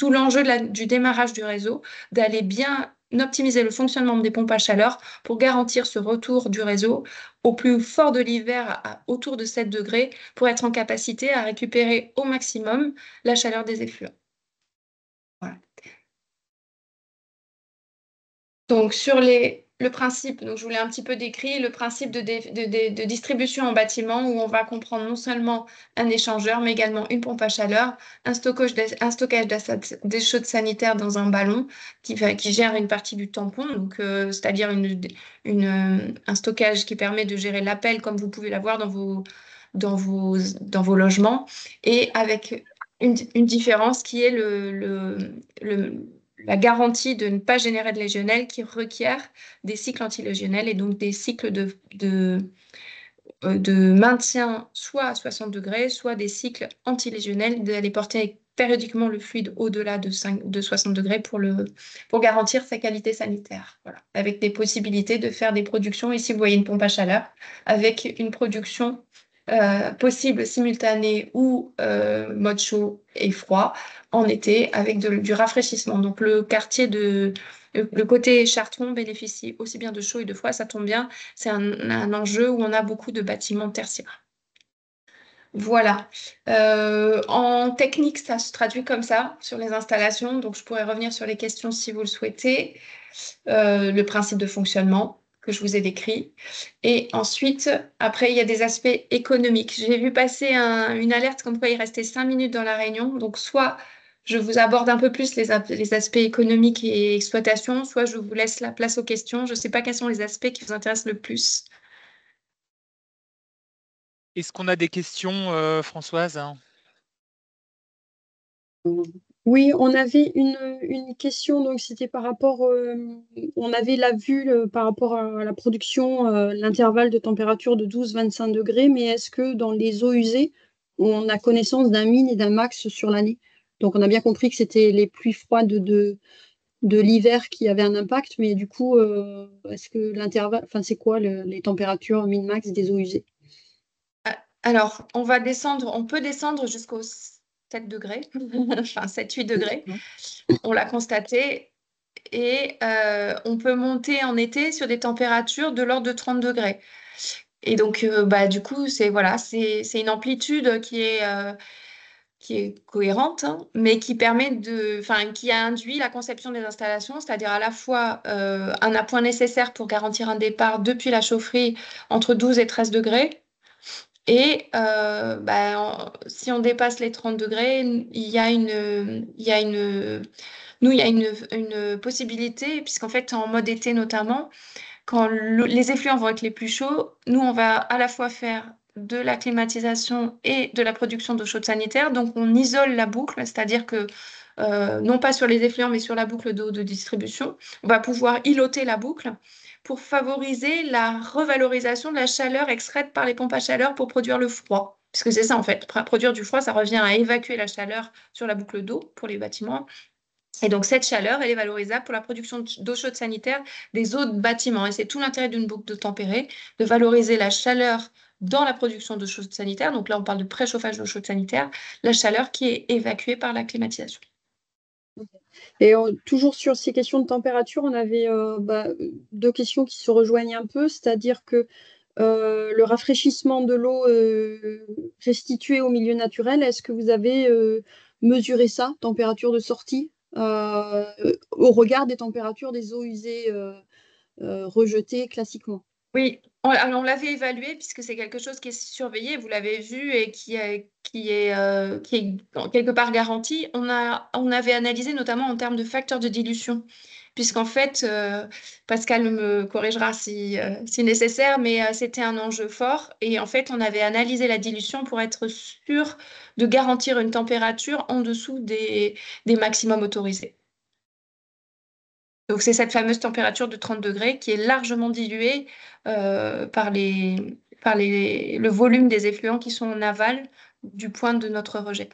l'enjeu du démarrage du réseau, d'aller bien optimiser le fonctionnement des pompes à chaleur pour garantir ce retour du réseau au plus fort de l'hiver autour de 7 degrés pour être en capacité à récupérer au maximum la chaleur des effluents. Voilà. Donc, sur le principe, donc je vous l'ai un petit peu décrit, le principe de distribution en bâtiment où on va comprendre non seulement un échangeur, mais également une pompe à chaleur, un stockage des chaudes sanitaires dans un ballon qui gère une partie du tampon, donc c'est-à-dire un stockage qui permet de gérer l'appel comme vous pouvez l'avoir dans vos logements, et avec une différence qui est la garantie de ne pas générer de légionnel qui requiert des cycles antilégionnels et donc des cycles de maintien soit à 60 degrés, soit des cycles antilégionnels, d'aller porter périodiquement le fluide au-delà de 60 degrés pour garantir sa qualité sanitaire. Voilà. Avec des possibilités de faire des productions. Ici, vous voyez une pompe à chaleur avec une production possible simultanée ou mode chaud et froid en été avec du rafraîchissement. Donc le côté Chartron bénéficie aussi bien de chaud et de froid, ça tombe bien. C'est un enjeu où on a beaucoup de bâtiments tertiaires. Voilà. En technique, ça se traduit comme ça sur les installations. Donc je pourrais revenir sur les questions si vous le souhaitez. Le principe de fonctionnement que je vous ai décrit. Et ensuite, après, il y a des aspects économiques. J'ai vu passer une alerte comme quoi il restait 5 minutes dans la réunion. Donc, soit je vous aborde un peu plus les aspects économiques et exploitation, soit je vous laisse la place aux questions. Je ne sais pas quels sont les aspects qui vous intéressent le plus. Est-ce qu'on a des questions, Françoise? Oui, on avait une question, donc c'était par rapport, on avait vu par rapport à la production, l'intervalle de température de 12-25 degrés, mais est-ce que dans les eaux usées, on a connaissance d'un min et d'un max sur l'année? Donc on a bien compris que c'était les pluies froides de l'hiver qui avaient un impact, mais du coup, est-ce que l'intervalle, enfin c'est quoi les températures min-max des eaux usées? Alors, on peut descendre jusqu'aux 7 degrés, enfin 7-8 degrés, on l'a constaté, et on peut monter en été sur des températures de l'ordre de 30 degrés. Et donc, du coup, c'est une amplitude qui est cohérente, hein, mais qui qui a induit la conception des installations, c'est-à-dire à la fois un appoint nécessaire pour garantir un départ depuis la chaufferie entre 12 et 13 degrés. Et si on dépasse les 30 degrés, il y a une possibilité, puisqu'en fait, en mode été notamment, quand les effluents vont être les plus chauds, nous, on va à la fois faire de la climatisation et de la production d'eau chaude sanitaire. Donc, on isole la boucle, c'est-à-dire que non pas sur les effluents, mais sur la boucle d'eau de distribution, on va pouvoir îloter la boucle pour favoriser la revalorisation de la chaleur extraite par les pompes à chaleur pour produire le froid. Parce que c'est ça, en fait. Produire du froid, ça revient à évacuer la chaleur sur la boucle d'eau pour les bâtiments. Et donc, cette chaleur, elle est valorisable pour la production d'eau chaude sanitaire des eaux de bâtiments. Et c'est tout l'intérêt d'une boucle de tempérée, de valoriser la chaleur dans la production d'eau chaude sanitaire. Donc là, on parle de préchauffage d'eau chaude sanitaire, la chaleur qui est évacuée par la climatisation. Et toujours sur ces questions de température, on avait deux questions qui se rejoignent un peu, c'est-à-dire que le rafraîchissement de l'eau restituée au milieu naturel, est-ce que vous avez mesuré ça, température de sortie, au regard des températures des eaux usées rejetées classiquement? Oui, alors on l'avait évalué puisque c'est quelque chose qui est surveillé, vous l'avez vu, et qui est quelque part garanti. On avait analysé notamment en termes de facteurs de dilution, puisqu'en fait, Pascal me corrigera si nécessaire, mais c'était un enjeu fort. Et en fait, on avait analysé la dilution pour être sûr de garantir une température en dessous des maximums autorisés. Donc, c'est cette fameuse température de 30 degrés qui est largement diluée par le volume des effluents qui sont en aval du point de notre rejet.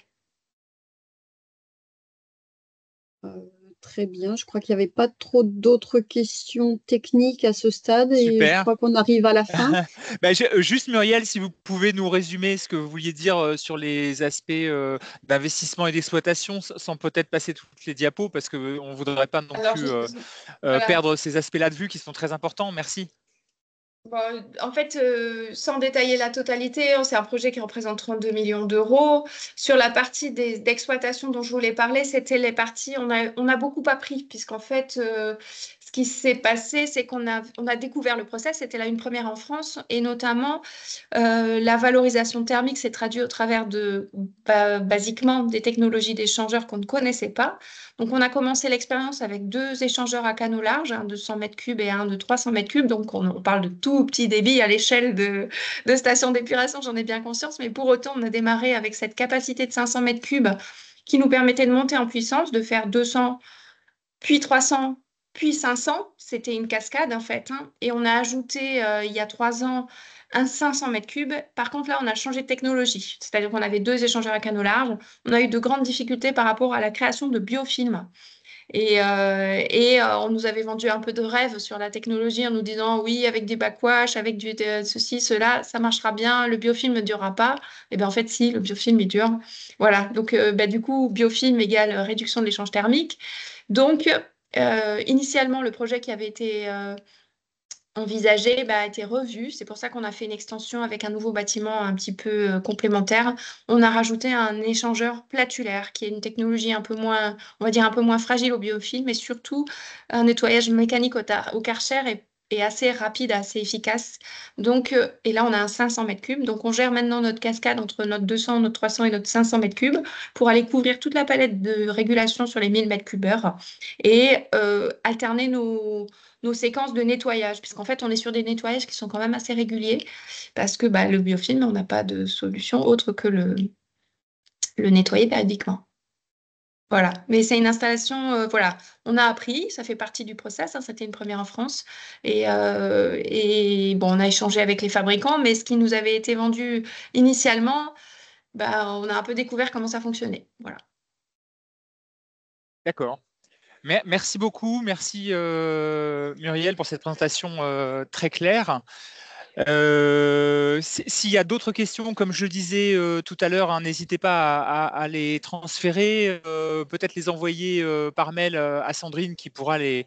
Très bien, je crois qu'il n'y avait pas trop d'autres questions techniques à ce stade. Et je crois qu'on arrive à la fin. Juste Muriel, si vous pouvez nous résumer ce que vous vouliez dire sur les aspects d'investissement et d'exploitation, sans peut-être passer toutes les diapos, parce qu'on ne voudrait pas non plus perdre ces aspects-là de vue qui sont très importants. Merci. Bon, en fait, sans détailler la totalité, c'est un projet qui représente 32 millions d'euros. Sur la partie d'exploitation dont je voulais parler, c'était les parties, on a beaucoup appris, puisqu'en fait, ce qui s'est passé, c'est qu'on a découvert le process, c'était là une première en France, et notamment la valorisation thermique s'est traduite au travers basiquement des technologies d'échangeurs qu'on ne connaissait pas. Donc, on a commencé l'expérience avec 2 échangeurs à canaux larges, un de 100 mètres cubes et un de 300 mètres cubes. Donc, on parle de tout petit débit à l'échelle de stations d'épuration, j'en ai bien conscience. Mais pour autant, on a démarré avec cette capacité de 500 mètres cubes qui nous permettait de monter en puissance, de faire 200, puis 300, puis 500. C'était une cascade, en fait. Et on a ajouté, il y a 3 ans, un 500 mètres cubes. Par contre, là, on a changé de technologie. C'est-à-dire qu'on avait 2 échangeurs à canaux larges. On a eu de grandes difficultés par rapport à la création de biofilms. Et on nous avait vendu un peu de rêve sur la technologie en nous disant oui, avec du backwash, avec du ceci, cela, ça marchera bien, le biofilm ne durera pas. Et bien en fait, si, le biofilm, il dure. Voilà, donc du coup, biofilm égale réduction de l'échange thermique. Donc, initialement, le projet qui avait été envisagé a été revu. C'est pour ça qu'on a fait une extension avec un nouveau bâtiment un petit peu complémentaire. On a rajouté un échangeur platulaire, qui est une technologie un peu moins, on va dire un peu moins fragile au biofilm, mais surtout un nettoyage mécanique au Karcher est assez rapide, assez efficace. Donc, et là, on a un 500 mètres cubes. Donc, on gère maintenant notre cascade entre notre 200, notre 300 et notre 500 mètres cubes pour aller couvrir toute la palette de régulation sur les 1000 mètres cubes heure et alterner nos séquences de nettoyage, puisqu'en fait, on est sur des nettoyages qui sont quand même assez réguliers, parce que le biofilm, on n'a pas de solution autre que le nettoyer périodiquement. Voilà, mais c'est une installation, voilà, on a appris, ça fait partie du process, c'était une première en France, et bon, on a échangé avec les fabricants, mais ce qui nous avait été vendu initialement, on a un peu découvert comment ça fonctionnait. Voilà. D'accord. Merci beaucoup, merci Muriel pour cette présentation très claire. S'il y a d'autres questions, comme je le disais tout à l'heure, n'hésitez pas à les transférer, peut-être les envoyer par mail à Sandrine qui pourra les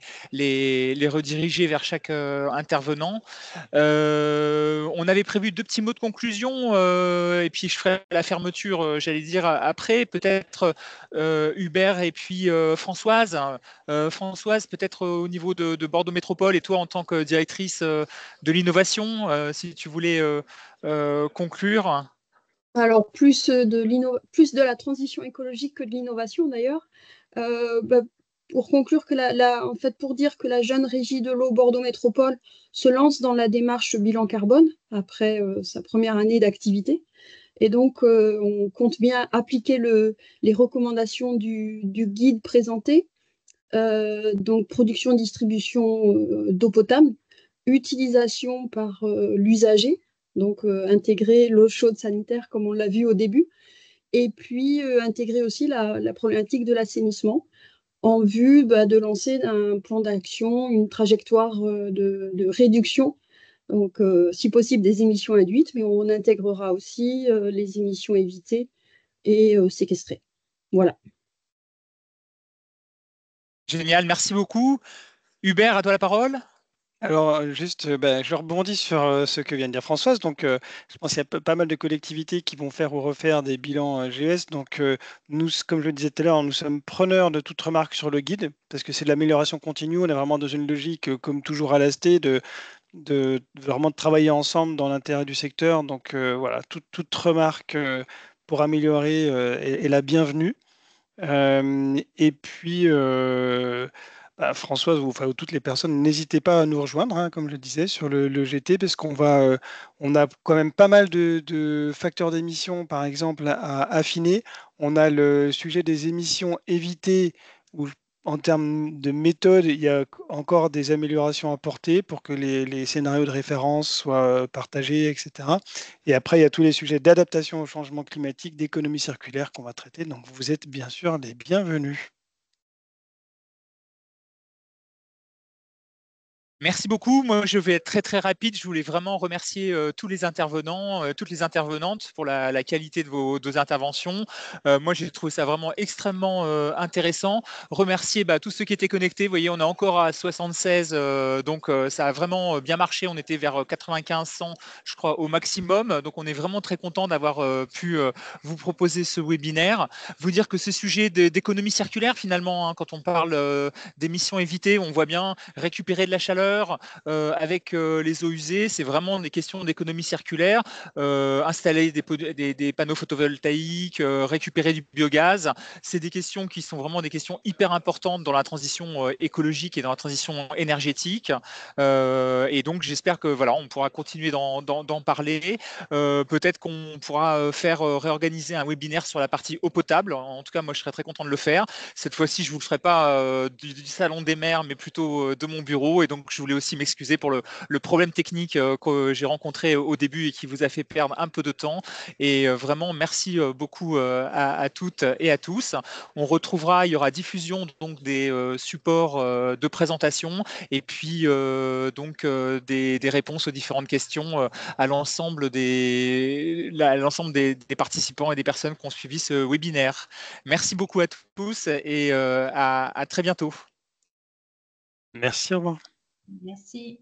rediriger vers chaque intervenant. On avait prévu 2 petits mots de conclusion et puis je ferai la fermeture, j'allais dire, après. Peut-être Hubert et puis Françoise. Françoise, peut-être au niveau de Bordeaux Métropole et toi en tant que directrice de l'innovation, si tu voulais conclure. Alors, plus de la transition écologique que de l'innovation d'ailleurs. pour conclure que en fait, pour dire que la jeune régie de l'eau Bordeaux Métropole se lance dans la démarche bilan carbone après sa première année d'activité. Et donc, on compte bien appliquer les recommandations du guide présenté. Donc, production, distribution d'eau potable, utilisation par l'usager, donc intégrer l'eau chaude sanitaire comme on l'a vu au début, et puis intégrer aussi la problématique de l'assainissement en vue de lancer un plan d'action, une trajectoire de réduction, donc si possible des émissions induites, mais on intégrera aussi les émissions évitées et séquestrées. Voilà. Génial, merci beaucoup. Hubert, à toi la parole. Alors, juste, je rebondis sur ce que vient de dire Françoise. Donc, je pense qu'il y a pas mal de collectivités qui vont faire ou refaire des bilans GES. Donc, nous, comme je le disais tout à l'heure, nous sommes preneurs de toute remarque sur le guide parce que c'est de l'amélioration continue. On est vraiment dans une logique, comme toujours à l'AST, de vraiment travailler ensemble dans l'intérêt du secteur. Donc, voilà, toute remarque pour améliorer est la bienvenue. Et puis, Françoise, ou enfin, toutes les personnes, n'hésitez pas à nous rejoindre, hein, comme je le disais, sur le GT, parce qu'on on a quand même pas mal de facteurs d'émission, par exemple, à affiner. On a le sujet des émissions évitées, où en termes de méthode, il y a encore des améliorations à apporter pour que les scénarios de référence soient partagés, etc. Et après, il y a tous les sujets d'adaptation au changement climatique, d'économie circulaire qu'on va traiter. Donc, vous êtes bien sûr les bienvenus. Merci beaucoup. Moi, je vais être très très rapide. Je voulais vraiment remercier tous les intervenants, toutes les intervenantes pour la qualité de vos interventions. Moi, j'ai trouvé ça vraiment extrêmement intéressant. Remercier tous ceux qui étaient connectés. Vous voyez, on est encore à 76, donc ça a vraiment bien marché. On était vers 95, 100, je crois, au maximum. Donc, on est vraiment très content d'avoir pu vous proposer ce webinaire. Vous dire que ce sujet d'économie circulaire, finalement, hein, quand on parle d'émissions évitées, on voit bien récupérer de la chaleur avec les eaux usées, c'est vraiment des questions d'économie circulaire, installer des panneaux photovoltaïques, récupérer du biogaz, c'est des questions qui sont vraiment des questions hyper importantes dans la transition écologique et dans la transition énergétique. Et donc j'espère que voilà, on pourra continuer d'en parler. Peut-être qu'on pourra faire réorganiser un webinaire sur la partie eau potable. En tout cas, moi je serais très content de le faire. Cette fois-ci, je ne vous le ferai pas du salon des maires, mais plutôt de mon bureau. Et donc, je voulais aussi m'excuser pour le problème technique que j'ai rencontré au début et qui vous a fait perdre un peu de temps. Et vraiment, merci beaucoup à toutes et à tous. On retrouvera, il y aura diffusion donc des supports de présentation et puis donc des réponses aux différentes questions à l'ensemble des participants et des personnes qui ont suivi ce webinaire. Merci beaucoup à tous et à très bientôt. Merci, au revoir. Merci.